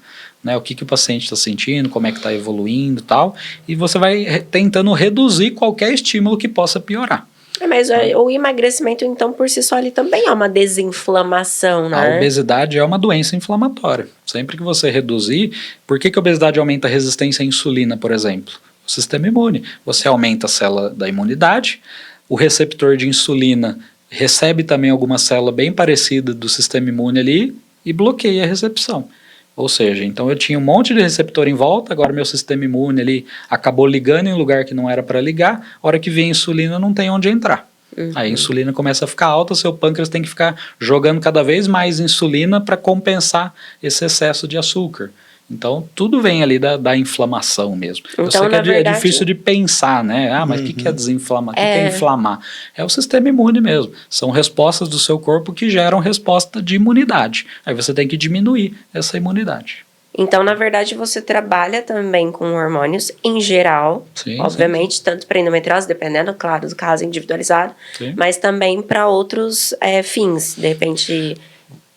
né, o que o paciente está sentindo, como é que está evoluindo tal, e você vai tentando reduzir qualquer estímulo que possa piorar. Mas o emagrecimento, então, por si só, ele também é uma desinflamação, né? A obesidade é uma doença inflamatória. Sempre que você reduzir, por que a obesidade aumenta a resistência à insulina, por exemplo? O sistema imune. Você aumenta a célula da imunidade, o receptor de insulina recebe também alguma célula bem parecida do sistema imune ali e bloqueia a recepção. Ou seja, então eu tinha um monte de receptor em volta, agora meu sistema imune ali acabou ligando em um lugar que não era para ligar, a hora que vem a insulina não tem onde entrar. Aí a insulina começa a ficar alta, seu pâncreas tem que ficar jogando cada vez mais insulina para compensar esse excesso de açúcar. Então, tudo vem ali da inflamação mesmo. Então, eu sei que verdade, é difícil de pensar, né? Ah, mas o que é desinflamar? O que é inflamar? É o sistema imune mesmo. São respostas do seu corpo que geram resposta de imunidade. Aí você tem que diminuir essa imunidade. Então, na verdade, você trabalha também com hormônios em geral, Sim, obviamente, tanto para endometriose, dependendo, claro, do caso individualizado, sim. mas também para outros fins, de repente...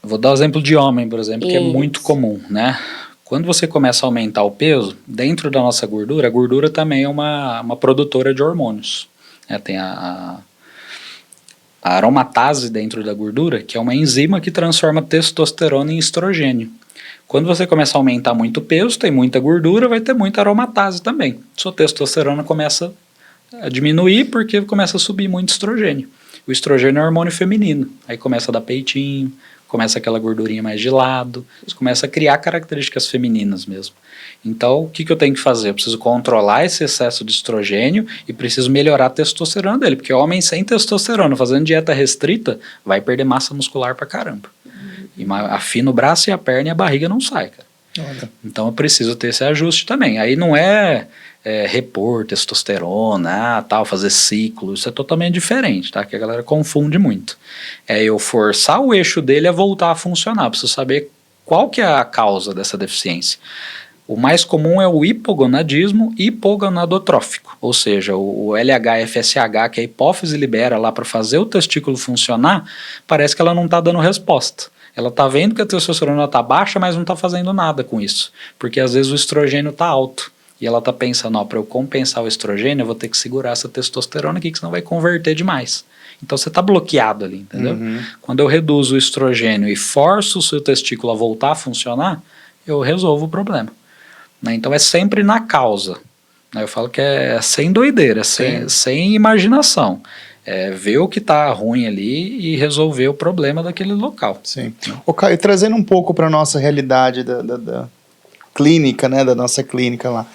Vou dar o exemplo de homem, por exemplo, que é muito Isso. comum, né? Quando você começa a aumentar o peso, dentro da nossa gordura, a gordura também é uma produtora de hormônios. Tem a aromatase dentro da gordura, que é uma enzima que transforma testosterona em estrogênio. Quando você começa a aumentar muito o peso, tem muita gordura, vai ter muita aromatase também. Sua testosterona começa a diminuir porque começa a subir muito estrogênio. O estrogênio é um hormônio feminino. Aí começa a dar peitinho, começa aquela gordurinha mais de lado, você começa a criar características femininas mesmo. Então, o que eu tenho que fazer? Eu preciso controlar esse excesso de estrogênio e preciso melhorar a testosterona dele, porque homem sem testosterona, fazendo dieta restrita, vai perder massa muscular pra caramba. E afina o braço e a perna e a barriga não sai, cara. Olha. Então eu preciso ter esse ajuste também. Aí não é repor testosterona, tal, fazer ciclo, isso é totalmente diferente, tá? Que a galera confunde muito. É eu forçar o eixo dele a voltar a funcionar. Eu preciso saber qual que é a causa dessa deficiência. O mais comum é o hipogonadismo hipogonadotrófico, ou seja, o LH-FSH que a hipófise libera lá para fazer o testículo funcionar, parece que ela não está dando resposta. Ela está vendo que a testosterona está baixa, mas não está fazendo nada com isso, porque às vezes o estrogênio está alto. E ela está pensando, para eu compensar o estrogênio, eu vou ter que segurar essa testosterona aqui, que senão vai converter demais. Então você está bloqueado ali, entendeu? Uhum. Quando eu reduzo o estrogênio e forço o seu testículo a voltar a funcionar, eu resolvo o problema. Né? Então é sempre na causa. Né? Eu falo que é sem doideira, sem imaginação. É ver o que está ruim ali e resolver o problema daquele local. Sim. Ô, Caio, trazendo um pouco para a nossa realidade da clínica, né, da nossa clínica lá.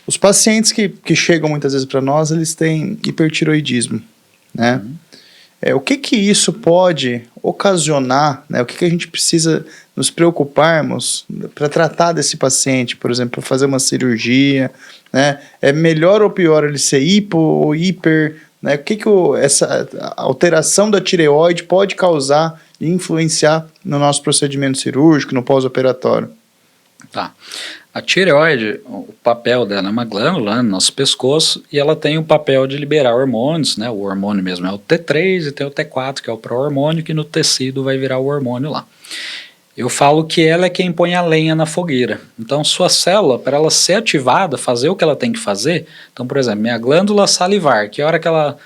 Os pacientes que chegam muitas vezes para nós, eles têm hipertiroidismo, né? O que isso pode ocasionar, né? O que a gente precisa nos preocuparmos para tratar desse paciente, por exemplo, para fazer uma cirurgia, né? É melhor ou pior ele ser hipo ou hiper, né? O que essa alteração da tireoide pode causar e influenciar no nosso procedimento cirúrgico, no pós-operatório? Tá. A tireoide, o papel dela é uma glândula no nosso pescoço e ela tem o papel de liberar hormônios, né? O hormônio mesmo é o T3 e tem o T4, que é o pró-hormônio, que no tecido vai virar o hormônio lá. Eu falo que ela é quem põe a lenha na fogueira. Então, sua célula, para ela ser ativada, fazer o que ela tem que fazer, então, por exemplo, minha glândula salivar, que hora que ela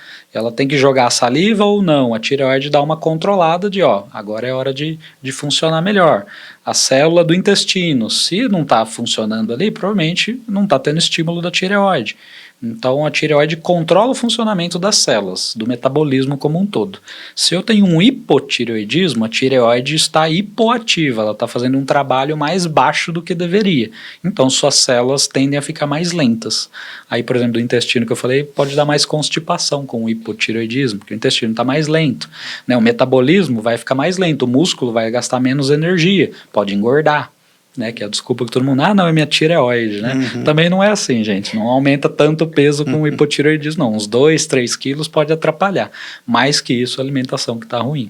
tem que jogar a saliva ou não, a tireoide dá uma controlada de, agora é hora de funcionar melhor. A célula do intestino, se não está funcionando ali, provavelmente não está tendo estímulo da tireoide. Então a tireoide controla o funcionamento das células, do metabolismo como um todo. Se eu tenho um hipotireoidismo, a tireoide está hipoativa, ela está fazendo um trabalho mais baixo do que deveria. Então suas células tendem a ficar mais lentas. Aí, por exemplo, do intestino que eu falei, pode dar mais constipação com o hipotireoidismo, porque o intestino está mais lento. Né? O metabolismo vai ficar mais lento, o músculo vai gastar menos energia, pode engordar. Né, que é a desculpa que todo mundo, não, é minha tireoide, né? Uhum. Também não é assim, gente, não aumenta tanto o peso com o hipotireoidismo, não, uns 2, 3 quilos pode atrapalhar, mais que isso a alimentação que está ruim.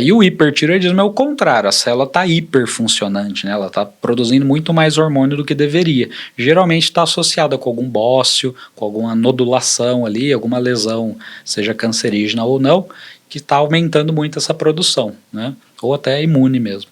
E o hipertireoidismo é o contrário, a célula está hiperfuncionante, né? Ela está produzindo muito mais hormônio do que deveria, geralmente está associada com algum bócio, com alguma nodulação ali, alguma lesão, seja cancerígena ou não, que está aumentando muito essa produção, né? Ou até imune mesmo.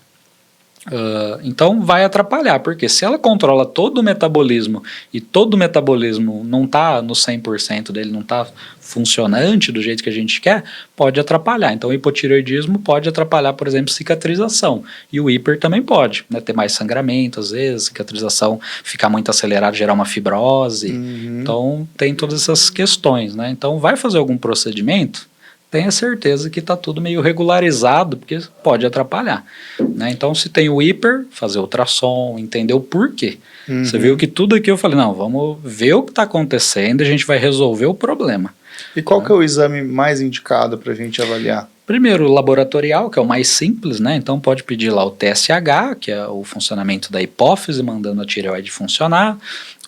Então vai atrapalhar, porque se ela controla todo o metabolismo e todo o metabolismo não está no 100% dele, não está funcionante do jeito que a gente quer, pode atrapalhar. Então o hipotireoidismo pode atrapalhar, por exemplo, cicatrização, e o hiper também pode, né, ter mais sangramento às vezes, cicatrização ficar muito acelerada, gerar uma fibrose. Então tem todas essas questões, né? Então vai fazer algum procedimento, tenha certeza que está tudo meio regularizado, porque pode atrapalhar. Né? Então, se tem o hiper, fazer ultrassom, entender o porquê. Você viu que tudo aqui eu falei, não, vamos ver o que está acontecendo e a gente vai resolver o problema. E qual que é o exame mais indicado para a gente avaliar? Primeiro, o laboratorial, que é o mais simples, né? Então pode pedir lá o TSH, que é o funcionamento da hipófise, mandando a tireoide funcionar,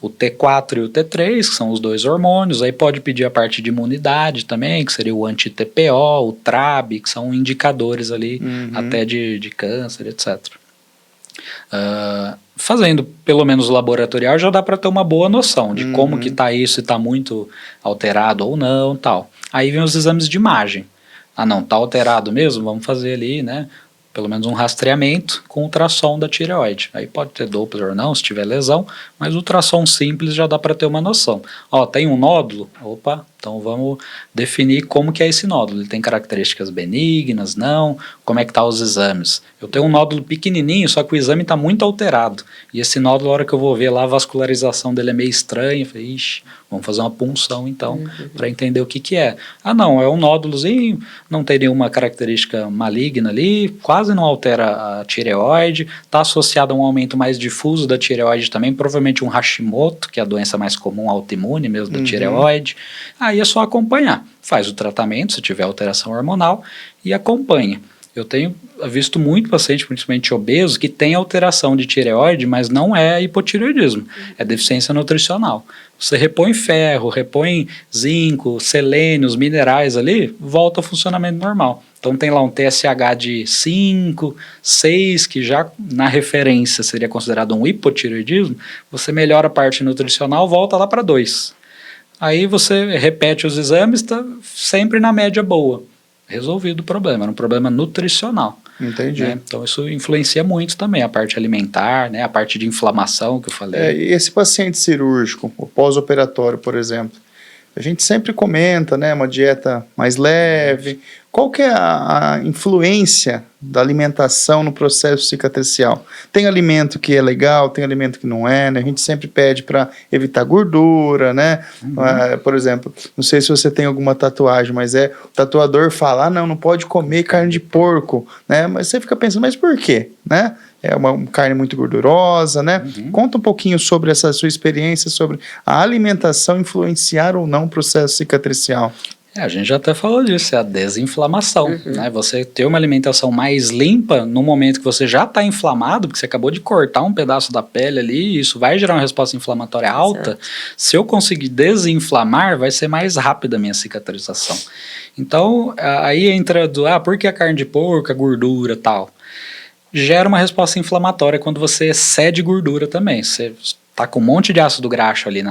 o T4 e o T3, que são os dois hormônios, aí pode pedir a parte de imunidade também, que seria o anti-TPO, o TRAB, que são indicadores ali até de câncer, etc. Fazendo pelo menos o laboratorial já dá para ter uma boa noção de como que está isso, se está muito alterado ou não, tal. Aí vem os exames de imagem. Ah não, está alterado mesmo? Vamos fazer ali, né, pelo menos um rastreamento com ultrassom da tireoide. Aí pode ter Doppler ou não, se tiver lesão, mas ultrassom simples já dá para ter uma noção. Ó, tem um nódulo? Opa, então vamos definir como que é esse nódulo. Ele tem características benignas, não? Como é que tá os exames? Eu tenho um nódulo pequenininho, só que o exame está muito alterado. E esse nódulo, a hora que eu vou ver lá, a vascularização dele é meio estranha. Eu falei, ixi, vamos fazer uma punção então, para entender o que que é. Ah não, é um nódulozinho, não tem nenhuma característica maligna ali, quase não altera a tireoide, está associado a um aumento mais difuso da tireoide também, provavelmente um Hashimoto, que é a doença mais comum autoimune mesmo da tireoide. Aí é só acompanhar, faz o tratamento se tiver alteração hormonal e acompanha. Eu tenho visto muito paciente, principalmente obeso, que tem alteração de tireoide, mas não é hipotireoidismo, é deficiência nutricional. Você repõe ferro, repõe zinco, selênio, os minerais ali, volta ao funcionamento normal. Então tem lá um TSH de 5, 6, que já na referência seria considerado um hipotireoidismo, você melhora a parte nutricional, volta lá para 2. Aí você repete os exames, está sempre na média boa. Resolvido o problema, era um problema nutricional. Entendi. Né? Então isso influencia muito também, a parte alimentar, né? A parte de inflamação que eu falei. E esse paciente cirúrgico, o pós-operatório, por exemplo, a gente sempre comenta, né, uma dieta mais leve. Qual que é a influência da alimentação no processo cicatricial? Tem alimento que é legal, tem alimento que não é, né? A gente sempre pede para evitar gordura, né? Por exemplo, não sei se você tem alguma tatuagem, mas o tatuador fala, não pode comer carne de porco, né? Mas você fica pensando, mas por quê, né? É uma carne muito gordurosa, né? Conta um pouquinho sobre essa sua experiência, sobre a alimentação influenciar ou não o processo cicatricial. A gente já até falou disso, é a desinflamação, né? Você ter uma alimentação mais limpa no momento que você já está inflamado, porque você acabou de cortar um pedaço da pele ali, isso vai gerar uma resposta inflamatória alta. Exato. Se eu conseguir desinflamar, vai ser mais rápida a minha cicatrização. Então, aí entra por que a carne de porco, a gordura e tal? Gera uma resposta inflamatória quando você excede gordura também. Você está com um monte de ácido graxo ali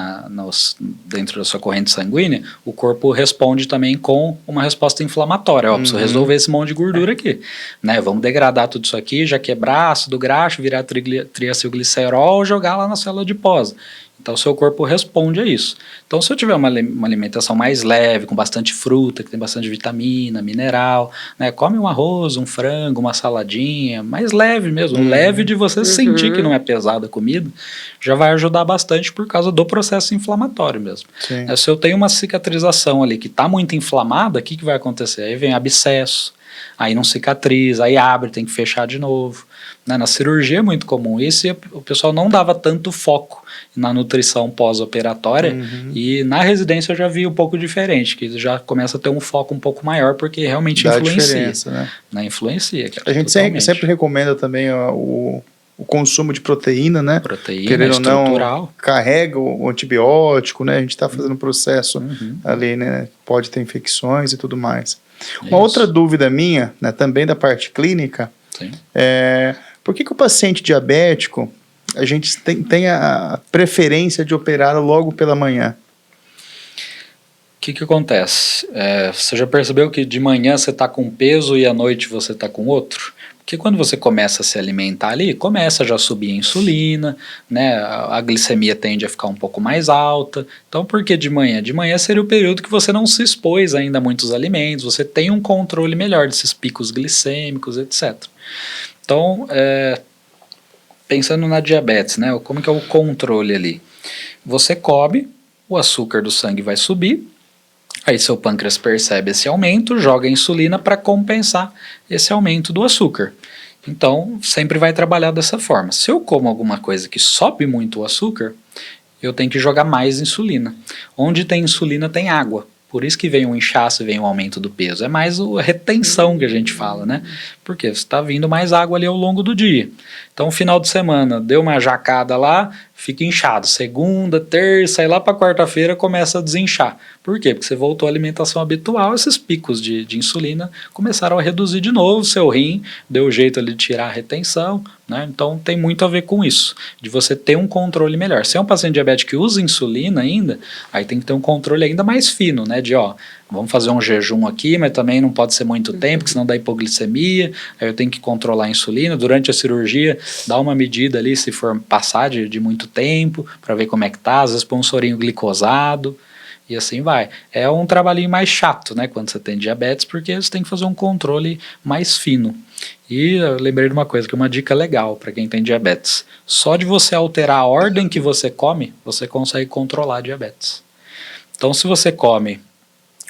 dentro da sua corrente sanguínea, o corpo responde também com uma resposta inflamatória. Preciso resolver esse monte de gordura aqui. Né? Vamos degradar tudo isso aqui, já quebrar ácido graxo, virar triacilglicerol, jogar lá na célula adiposa. Então, o seu corpo responde a isso. Então, se eu tiver uma alimentação mais leve, com bastante fruta, que tem bastante vitamina, mineral, né, come um arroz, um frango, uma saladinha, mais leve mesmo, leve de você sentir que não é pesada a comida, já vai ajudar bastante por causa do processo inflamatório mesmo. Se eu tenho uma cicatrização ali que está muito inflamada, o que vai acontecer? Aí vem abscesso, aí não cicatriza, aí abre, tem que fechar de novo. Na cirurgia é muito comum isso, e o pessoal não dava tanto foco na nutrição pós-operatória, e na residência eu já vi um pouco diferente, que já começa a ter um foco um pouco maior, porque realmente dá influencia. Diferença, né? Influencia. A gente sempre recomenda também o consumo de proteína, né? Proteína, querendo estrutural. Ou não, carrega o antibiótico, né? A gente está fazendo um processo ali, né? Pode ter infecções e tudo mais. Uma outra dúvida minha, né, também da parte clínica, por que o paciente diabético, a gente tem a preferência de operar logo pela manhã? O que acontece? Você já percebeu que de manhã você está com um peso e à noite você está com outro? Porque quando você começa a se alimentar ali, começa já a subir a insulina, né? A glicemia tende a ficar um pouco mais alta. Então, por que de manhã? De manhã seria o período que você não se expôs ainda a muitos alimentos, você tem um controle melhor desses picos glicêmicos, etc. Então, pensando na diabetes, né? Como que é o controle ali? Você come, o açúcar do sangue vai subir, aí seu pâncreas percebe esse aumento, joga a insulina para compensar esse aumento do açúcar. Então, sempre vai trabalhar dessa forma. Se eu como alguma coisa que sobe muito o açúcar, eu tenho que jogar mais insulina. Onde tem insulina tem água. Por isso que vem um inchaço, vem um aumento do peso. É mais a retenção que a gente fala, né? Porque você está vindo mais água ali ao longo do dia. Então, final de semana, deu uma jacada lá, fica inchado. Segunda, terça, e lá para quarta-feira começa a desinchar. Por quê? Porque você voltou à alimentação habitual, esses picos de insulina começaram a reduzir de novo, seu rim deu jeito ali de tirar a retenção, né? Então tem muito a ver com isso, de você ter um controle melhor. Se é um paciente diabético que usa insulina ainda, aí tem que ter um controle ainda mais fino, né? De vamos fazer um jejum aqui, mas também não pode ser muito tempo, porque senão dá hipoglicemia, aí eu tenho que controlar a insulina. Durante a cirurgia, dá uma medida ali, se for passar de muito tempo, para ver como é que tá, às vezes põe um sorinho glicosado, e assim vai. É um trabalhinho mais chato, né, quando você tem diabetes, porque você tem que fazer um controle mais fino. E eu lembrei de uma coisa, que é uma dica legal para quem tem diabetes. Só de você alterar a ordem que você come, você consegue controlar a diabetes. Então, se você come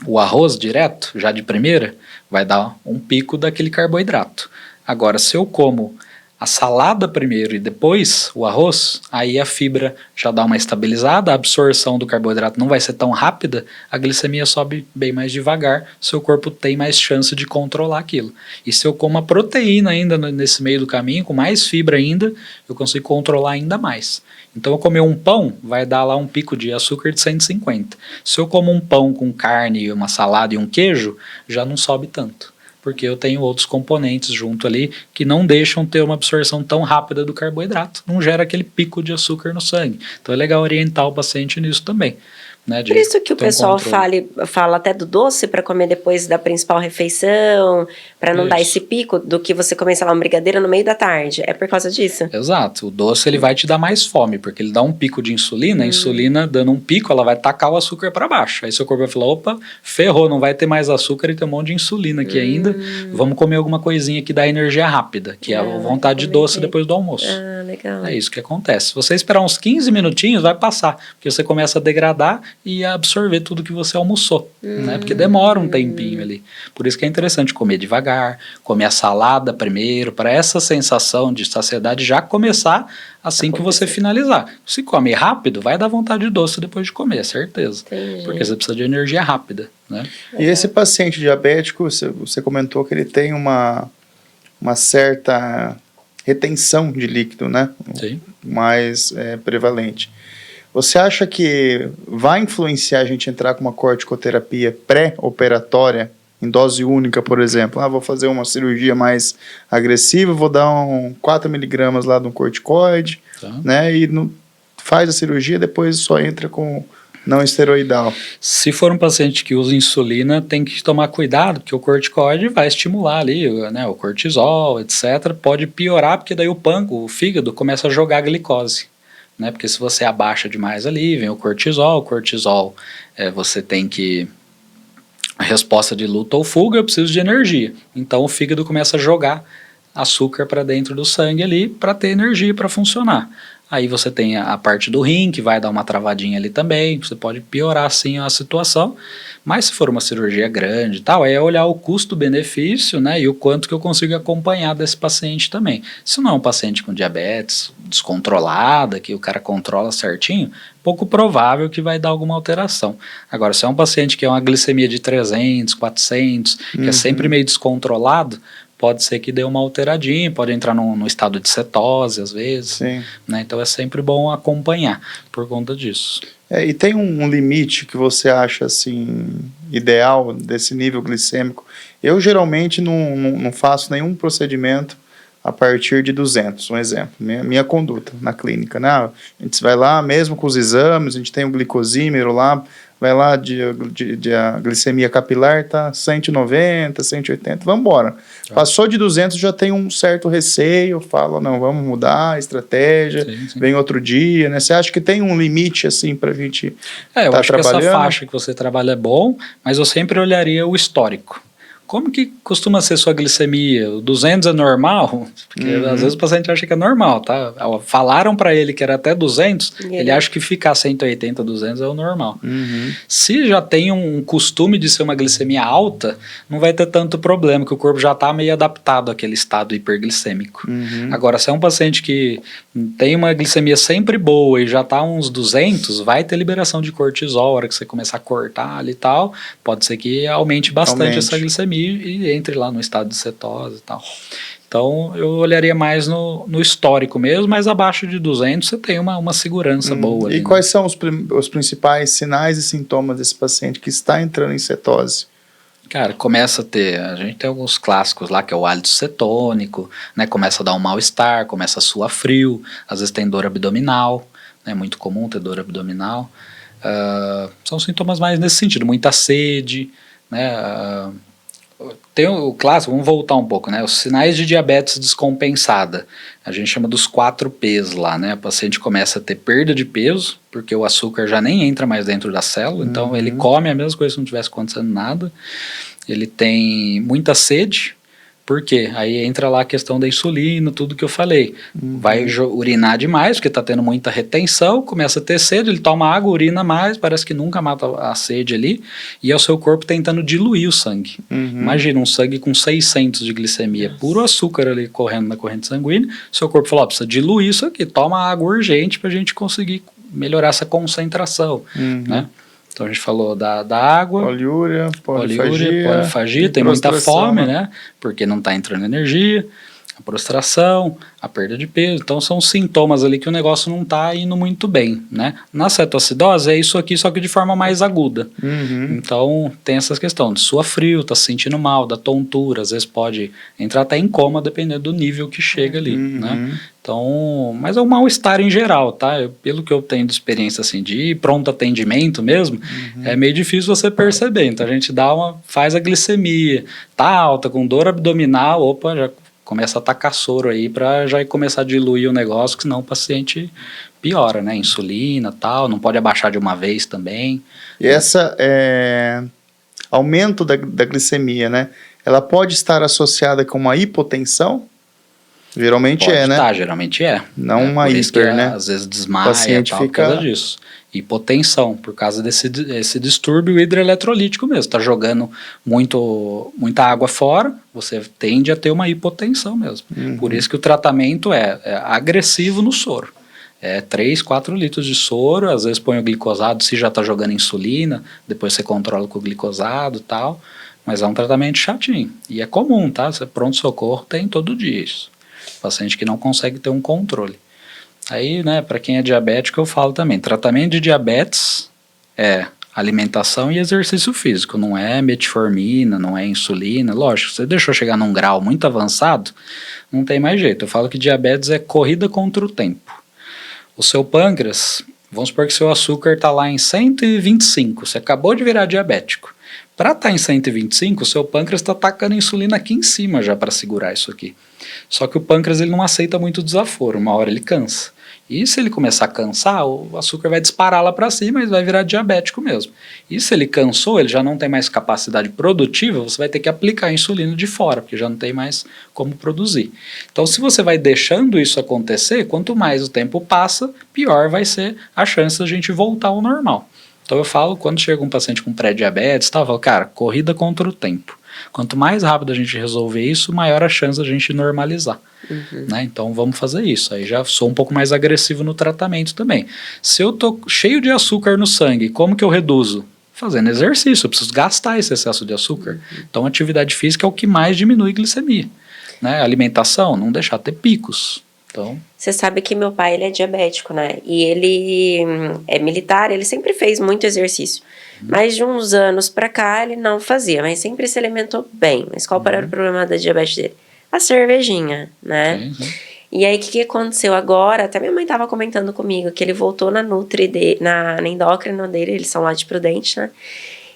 o arroz direto, já de primeira, vai dar um pico daquele carboidrato. Agora, se eu como a salada primeiro e depois o arroz, aí a fibra já dá uma estabilizada, a absorção do carboidrato não vai ser tão rápida, a glicemia sobe bem mais devagar, seu corpo tem mais chance de controlar aquilo. E se eu como a proteína ainda nesse meio do caminho, com mais fibra ainda, eu consigo controlar ainda mais. Então eu comer um pão, vai dar lá um pico de açúcar de 150. Se eu como um pão com carne, uma salada e um queijo, já não sobe tanto, porque eu tenho outros componentes junto ali que não deixam ter uma absorção tão rápida do carboidrato, não gera aquele pico de açúcar no sangue. Então é legal orientar o paciente nisso também. Né, por isso que o pessoal fala até do doce para comer depois da principal refeição, para não dar esse pico do que você comer, sei lá, uma brigadeiro no meio da tarde. É por causa disso? Exato. O doce ele vai te dar mais fome, porque ele dá um pico de insulina, a insulina dando um pico, ela vai tacar o açúcar para baixo. Aí seu corpo vai falar, opa, ferrou, não vai ter mais açúcar e tem um monte de insulina aqui ainda. Vamos comer alguma coisinha que dá energia rápida, que é a vontade de doce depois do almoço. Legal. É isso que acontece. Se você esperar uns 15 minutinhos, vai passar, porque você começa a degradar e absorver tudo que você almoçou, né? Porque demora um tempinho ali. Por isso que é interessante comer devagar, comer a salada primeiro, para essa sensação de saciedade já começar assim que você finalizar. Se come rápido, vai dar vontade de doce depois de comer, certeza. Entendi. Porque você precisa de energia rápida, né? E esse paciente diabético, você comentou que ele tem uma certa retenção de líquido, né? Sim. Mais prevalente. Você acha que vai influenciar a gente entrar com uma corticoterapia pré-operatória, em dose única, por exemplo? Vou fazer uma cirurgia mais agressiva, vou dar 4 miligramas lá de um corticoide, né? E faz a cirurgia, depois só entra com não esteroidal. Se for um paciente que usa insulina, tem que tomar cuidado, porque o corticoide vai estimular ali, né, o cortisol, etc. Pode piorar, porque daí o fígado começa a jogar glicose. Né, porque se você abaixa demais ali, vem o cortisol, você tem que... A resposta de luta ou fuga, eu preciso de energia. Então o fígado começa a jogar açúcar para dentro do sangue ali, para ter energia para funcionar. Aí você tem a parte do rim, que vai dar uma travadinha ali também, você pode piorar assim a situação, mas se for uma cirurgia grande e tal, aí é olhar o custo-benefício, né, e o quanto que eu consigo acompanhar desse paciente também. Se não é um paciente com diabetes descontrolada, que o cara controla certinho, pouco provável que vai dar alguma alteração. Agora, se é um paciente que é uma glicemia de 300, 400, que é sempre meio descontrolado, pode ser que dê uma alteradinha, pode entrar no estado de cetose às vezes, né? Então é sempre bom acompanhar por conta disso. E tem um limite que você acha assim ideal desse nível glicêmico? Eu geralmente não faço nenhum procedimento a partir de 200, um exemplo, minha conduta na clínica, né? A gente vai lá, mesmo com os exames, a gente tem um glicosímero lá, vai lá, a glicemia capilar tá 190, 180, vamos embora. Passou de 200, já tem um certo receio, fala, não, vamos mudar a estratégia, vem outro dia, né? Você acha que tem um limite, assim, pra gente eu acho trabalhando? Que essa faixa que você trabalha é bom, mas eu sempre olharia o histórico. Como que costuma ser sua glicemia? O 200 é normal? Porque às vezes o paciente acha que é normal, tá? Falaram para ele que era até 200, ele acha que ficar 180, 200 é o normal. Se já tem um costume de ser uma glicemia alta, não vai ter tanto problema, que o corpo já está meio adaptado àquele estado hiperglicêmico. Agora, se é um paciente que tem uma glicemia sempre boa e já está uns 200, vai ter liberação de cortisol, a hora que você começar a cortar ali e tal, pode ser que aumente bastante essa glicemia. e entre lá no estado de cetose e tal. Então, eu olharia mais no histórico mesmo, mas abaixo de 200 você tem uma segurança boa ali. E quais são os principais sinais e sintomas desse paciente que está entrando em cetose? Cara, a gente tem alguns clássicos lá, que é o hálito cetônico, né, começa a dar um mal-estar, começa a suar frio, às vezes tem dor abdominal, é muito comum ter dor abdominal. São sintomas mais nesse sentido, muita sede, né, tem o clássico, vamos voltar um pouco, né? Os sinais de diabetes descompensada. A gente chama dos 4 P's lá, né? O paciente começa a ter perda de peso, porque o açúcar já nem entra mais dentro da célula, então ele come a mesma coisa se não tivesse acontecendo nada. Ele tem muita sede, por quê? Aí entra lá a questão da insulina, tudo que eu falei. Vai urinar demais, porque está tendo muita retenção, começa a ter sede, ele toma água, urina mais, parece que nunca mata a sede ali, e é o seu corpo tentando diluir o sangue. Imagina um sangue com 600 de glicemia, puro açúcar ali correndo na corrente sanguínea, seu corpo falou, precisa diluir isso aqui, toma água urgente para a gente conseguir melhorar essa concentração, né? Então a gente falou da água, poliúria, polifagia, tem muita fome, né? Porque não está entrando energia, a prostração, a perda de peso. Então são sintomas ali que o negócio não está indo muito bem, né? Na cetoacidose é isso aqui, só que de forma mais aguda. Então tem essas questões, sua frio, tá se sentindo mal, da tontura, às vezes pode entrar até em coma, dependendo do nível que chega ali, né? Então, mas é um mal-estar em geral, tá? Pelo que eu tenho de experiência, assim, de pronto atendimento mesmo, é meio difícil você perceber. Então a gente faz a glicemia, tá alta, com dor abdominal, opa, já começa a atacar soro aí para já começar a diluir o negócio, que senão o paciente piora, né? Insulina e tal, não pode abaixar de uma vez também. E essa aumento da glicemia, né? Ela pode estar associada com uma hipotensão? Geralmente pode né? Geralmente é. Não uma hiper, né? Às vezes desmaia e tal, por causa disso. Hipotensão, por causa desse distúrbio hidroeletrolítico mesmo. Está jogando muita água fora, você tende a ter uma hipotensão mesmo. Por isso que o tratamento é agressivo no soro. 3, 4 litros de soro, às vezes põe o glicosado se já está jogando insulina, depois você controla com o glicosado e tal, mas é um tratamento chatinho. E é comum, tá? Pronto-socorro tem todo dia isso. Paciente que não consegue ter um controle. Aí, né, para quem é diabético, eu falo também, tratamento de diabetes é alimentação e exercício físico, não é metformina, não é insulina, lógico, você deixou chegar num grau muito avançado, não tem mais jeito. Eu falo que diabetes é corrida contra o tempo. O seu pâncreas, vamos supor que seu açúcar está lá em 125, você acabou de virar diabético. Para estar em 125, o seu pâncreas está tacando insulina aqui em cima já para segurar isso aqui. Só que o pâncreas ele não aceita muito desaforo, uma hora ele cansa. E se ele começar a cansar, o açúcar vai disparar lá para cima e vai virar diabético mesmo. E se ele cansou, ele já não tem mais capacidade produtiva, você vai ter que aplicar a insulina de fora, porque já não tem mais como produzir. Então, se você vai deixando isso acontecer, quanto mais o tempo passa, pior vai ser a chance da gente voltar ao normal. Então eu falo, quando chega um paciente com pré-diabetes, eu falo, cara, corrida contra o tempo. Quanto mais rápido a gente resolver isso, maior a chance da gente normalizar. Né? Então vamos fazer isso. Aí já sou um pouco mais agressivo no tratamento também. Se eu tô cheio de açúcar no sangue, como que eu reduzo? Fazendo exercício, eu preciso gastar esse excesso de açúcar. Então atividade física é o que mais diminui glicemia. Né? Alimentação, não deixar ter picos. Então... Você sabe que meu pai, ele é diabético, né? E ele é militar, ele sempre fez muito exercício. Mas de uns anos pra cá, ele não fazia, mas sempre se alimentou bem. Mas qual era o problema da diabetes dele? A cervejinha, né? E aí, o que aconteceu agora? Até minha mãe tava comentando comigo que ele voltou na Nutri, na endócrina dele, eles são lá de Prudente, né?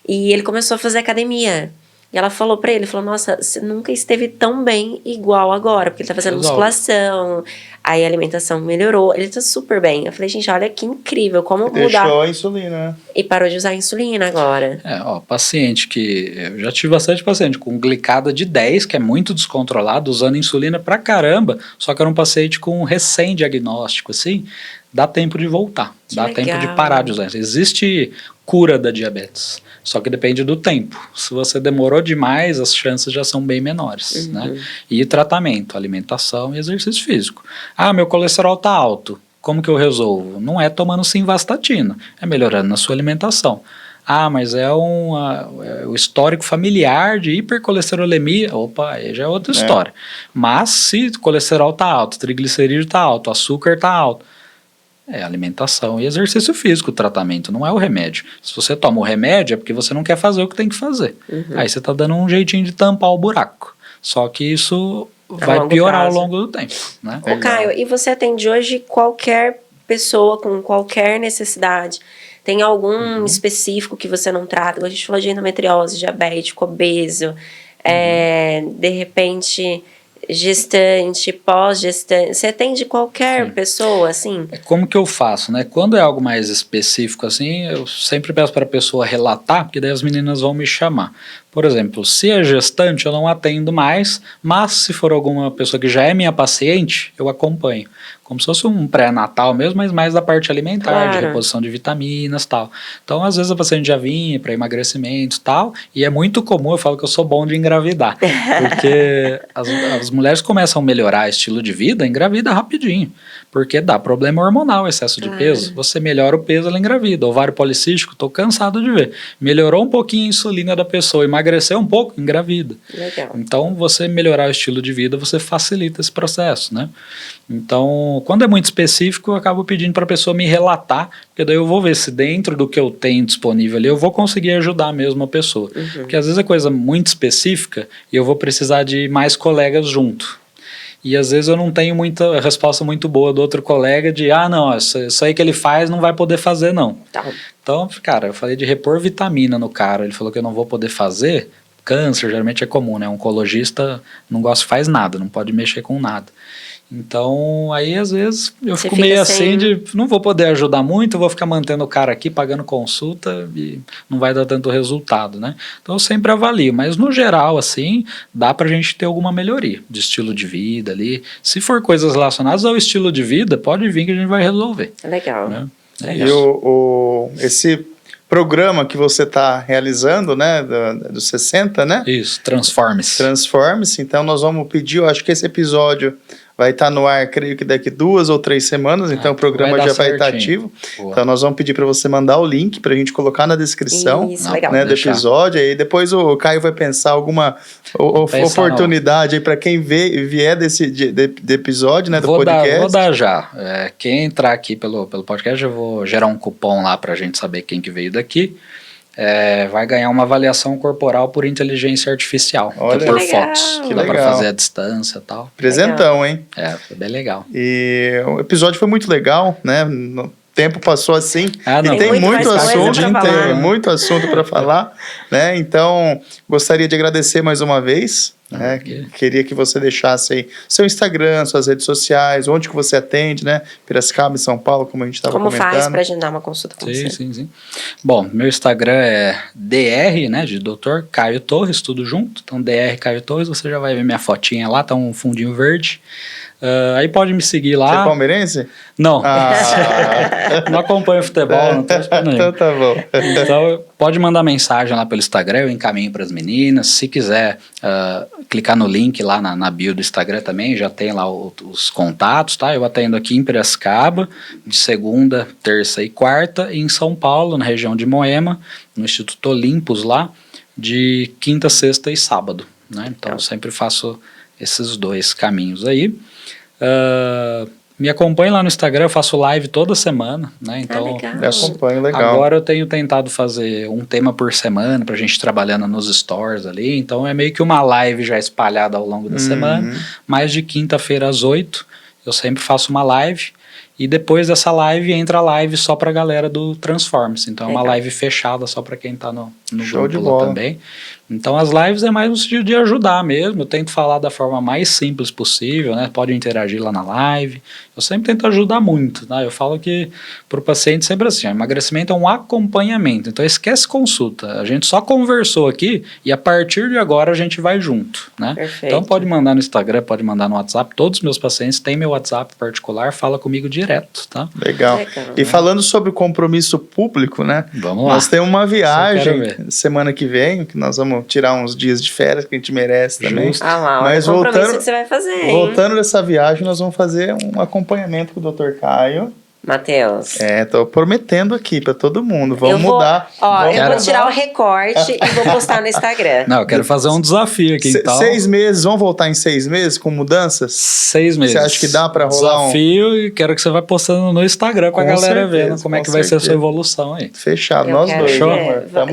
E ele começou a fazer academia. E ela falou pra ele, nossa, você nunca esteve tão bem igual agora, porque ele tá fazendo musculação, aí a alimentação melhorou, ele tá super bem. Eu falei, gente, olha que incrível, como mudar. Deixou a insulina, né? E parou de usar a insulina agora. Paciente que, eu já tive bastante paciente com glicada de 10, que é muito descontrolado, usando insulina pra caramba, só que era um paciente com recém-diagnóstico, assim, dá tempo de voltar, dá tempo de parar de usar. Existe cura da diabetes. Só que depende do tempo. Se você demorou demais, as chances já são bem menores. Né? E tratamento, alimentação e exercício físico. Meu colesterol está alto. Como que eu resolvo? Não é tomando simvastatina, é melhorando na sua alimentação. Mas é o histórico familiar de hipercolesterolemia. Opa, aí já é outra história. Mas se o colesterol está alto, o triglicerídeo está alto, o açúcar está alto, é alimentação e exercício físico, o tratamento, não é o remédio. Se você toma o remédio é porque você não quer fazer o que tem que fazer. Aí você está dando um jeitinho de tampar o buraco. Só que isso vai piorar ao longo do tempo, né? Ô Caio, e você atende hoje qualquer pessoa com qualquer necessidade? Tem algum específico que você não trata? A gente falou de endometriose, diabético, obeso, de repente gestante, pós-gestante. Você atende qualquer pessoa, assim? Como que eu faço, né? Quando é algo mais específico assim, eu sempre peço para a pessoa relatar, porque daí as meninas vão me chamar. Por exemplo, se é gestante, eu não atendo mais, mas se for alguma pessoa que já é minha paciente, eu acompanho. Como se fosse um pré-natal mesmo, mas mais da parte alimentar, de reposição de vitaminas e tal. Então, às vezes a paciente já vinha para emagrecimento e tal, e é muito comum, eu falo que eu sou bom de engravidar, porque as mulheres começam a melhorar estilo de vida, engravida rapidinho, porque dá problema hormonal, excesso de peso. Você melhora o peso, ela engravida. Ovário policístico, estou cansado de ver. Melhorou um pouquinho a insulina da pessoa, emagreceu um pouco, engravida. Legal. Então, você melhorar o estilo de vida, você facilita esse processo, né? Então, quando é muito específico, eu acabo pedindo para a pessoa me relatar, porque daí eu vou ver se dentro do que eu tenho disponível ali, eu vou conseguir ajudar mesmo a pessoa. Porque às vezes é coisa muito específica e eu vou precisar de mais colegas junto. E às vezes eu não tenho muita resposta muito boa do outro colega de, não, isso aí que ele faz não vai poder fazer não. Então, cara, eu falei de repor vitamina no cara, ele falou que eu não vou poder fazer. Câncer geralmente é comum, né? Um oncologista não gosta, faz nada, não pode mexer com nada. Então, aí às vezes eu fico meio assim de, não vou poder ajudar muito, vou ficar mantendo o cara aqui, pagando consulta e não vai dar tanto resultado, né? Então eu sempre avalio, mas no geral, assim, dá pra gente ter alguma melhoria de estilo de vida ali. Se for coisas relacionadas ao estilo de vida, pode vir que a gente vai resolver. Legal. Né? E esse programa que você está realizando, né, dos 60, né? Isso, Transforme-se. Transforme-se, então nós vamos pedir, eu acho que esse episódio vai estar no ar, creio que daqui 2 ou 3 semanas, então o programa já vai estar ativo. Boa. Então nós vamos pedir para você mandar o link para a gente colocar na descrição do episódio, aí depois o Caio vai pensar alguma oportunidade aí para quem vier desse episódio, né, do podcast. Vou dar já. Quem entrar aqui pelo podcast, eu vou gerar um cupom lá para a gente saber quem que veio daqui. Vai ganhar uma avaliação corporal por inteligência artificial. Olha, por fotos. Que dá legal. Pra fazer a distância e tal. Presentão, hein? Foi bem legal. E o episódio foi muito legal, né? O tempo passou assim. E tem muito assunto para falar, né? Então, gostaria de agradecer mais uma vez. Queria que você deixasse aí seu Instagram, suas redes sociais, onde que você atende, né? Piracicaba e São Paulo, como a gente estava comentando. Como faz para agendar uma consulta com você? Sim. Bom, meu Instagram é DR, né, de Dr. Caio Torres, tudo junto. Então, DR Caio Torres, você já vai ver minha fotinha lá, tá um fundinho verde. Aí pode me seguir lá. Você é palmeirense? Não. Não acompanho futebol, não tô esperando. Então tá bom. Então pode mandar mensagem lá pelo Instagram, eu encaminho para as meninas. Se quiser clicar no link lá na bio do Instagram também, já tem lá os contatos, tá? Eu atendo aqui em Piracicaba, de segunda, terça e quarta, e em São Paulo, na região de Moema, no Instituto Olympus lá, de quinta, sexta e sábado, né? Então eu sempre faço esses 2 caminhos aí. Me acompanhe lá no Instagram, eu faço live toda semana, né? Então, eu acompanho, legal. Agora eu tenho tentado fazer um tema por semana pra gente trabalhando nos stores ali, então é meio que uma live já espalhada ao longo da semana, mas de quinta-feira às 8 eu sempre faço uma live. E depois dessa live entra a live só pra galera do Transforme-se. Então é uma live fechada só pra quem tá no grupo lá também. Então as lives é mais no sentido de ajudar mesmo. Eu tento falar da forma mais simples possível, né? Pode interagir lá na live. Eu sempre tento ajudar muito, né? Eu falo que pro paciente sempre assim, emagrecimento é um acompanhamento. Então esquece consulta. A gente só conversou aqui e a partir de agora a gente vai junto, né? Perfeito. Então pode mandar no Instagram, pode mandar no WhatsApp. Todos os meus pacientes têm meu WhatsApp particular, fala comigo direto, tá? Legal. E falando sobre compromisso público, né? Vamos lá. Nós temos uma viagem semana que vem, que nós vamos tirar uns dias de férias que a gente merece também. Mas voltando, que você vai fazer, hein? Voltando dessa viagem, nós vamos fazer um acompanhamento com o Dr. Caio. Matheus. Tô prometendo aqui pra todo mundo. Vamos mudar. Eu vou tirar o recorte e vou postar no Instagram. Não, eu quero fazer um desafio aqui, então. 6 meses, vamos voltar em 6 meses com mudanças? 6 meses. Você acha que dá pra rolar desafio e quero que você vai postando no Instagram com a galera vendo como é que vai ser a sua evolução aí. Fechado, nós dois. Fechou?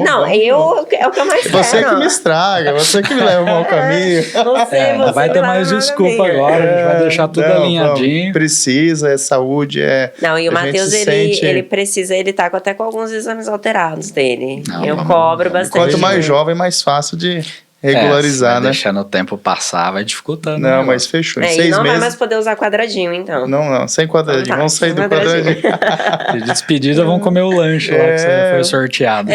Não, é o que eu mais quero. Você que me estraga, você que me leva ao mau caminho. Você vai ter mais desculpa agora, a gente vai deixar tudo alinhadinho. Precisa, é saúde, Não, e o Matheus, ele precisa, ele tá até com alguns exames alterados dele. Eu cobro bastante. Quanto mais jovem, mais fácil de regularizar, né? Deixando o tempo passar, vai dificultando. Não, mas fechou. Em 6 meses. Não vai mais poder usar quadradinho, então. Não, sem quadradinho. Então, vamos sair do quadradinho. De despedida, vão comer o lanche lá que você foi sorteado.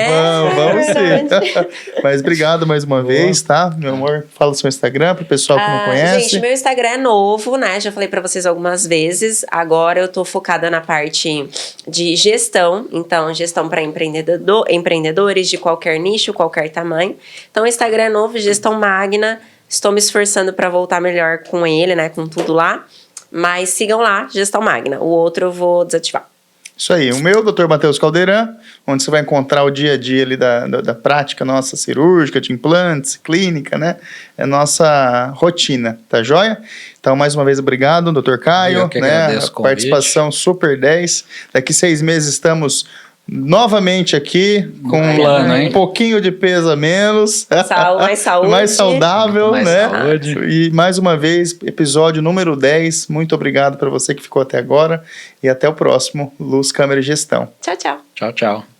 Vamos sim. Mas obrigado mais uma vez, tá? Meu amor, fala o seu Instagram pro pessoal que não conhece. Gente, meu Instagram é novo, né? Já falei pra vocês algumas vezes. Agora eu tô focada na parte de gestão. Então, gestão para empreendedores de qualquer nicho, qualquer tamanho. Então, o Instagram é novo, Gestão Magna. Estou me esforçando para voltar melhor com ele, né? Com tudo lá. Mas sigam lá, Gestão Magna. O outro eu vou desativar. Isso aí. O meu, Dr. Matheus Caldeirão, onde você vai encontrar o dia a dia ali da prática nossa cirúrgica, de implantes, clínica, né? É a nossa rotina, tá joia? Então, mais uma vez, obrigado, Dr. Caio. Eu que agradeço a participação super 10. Daqui 6 meses estamos novamente aqui com um pouquinho de peso a menos. Mais saúde. Mais saudável, mais né? Saúde. E mais uma vez, episódio número 10. Muito obrigado para você que ficou até agora. E até o próximo Luz, Câmera e Gestão. Tchau, tchau. Tchau, tchau.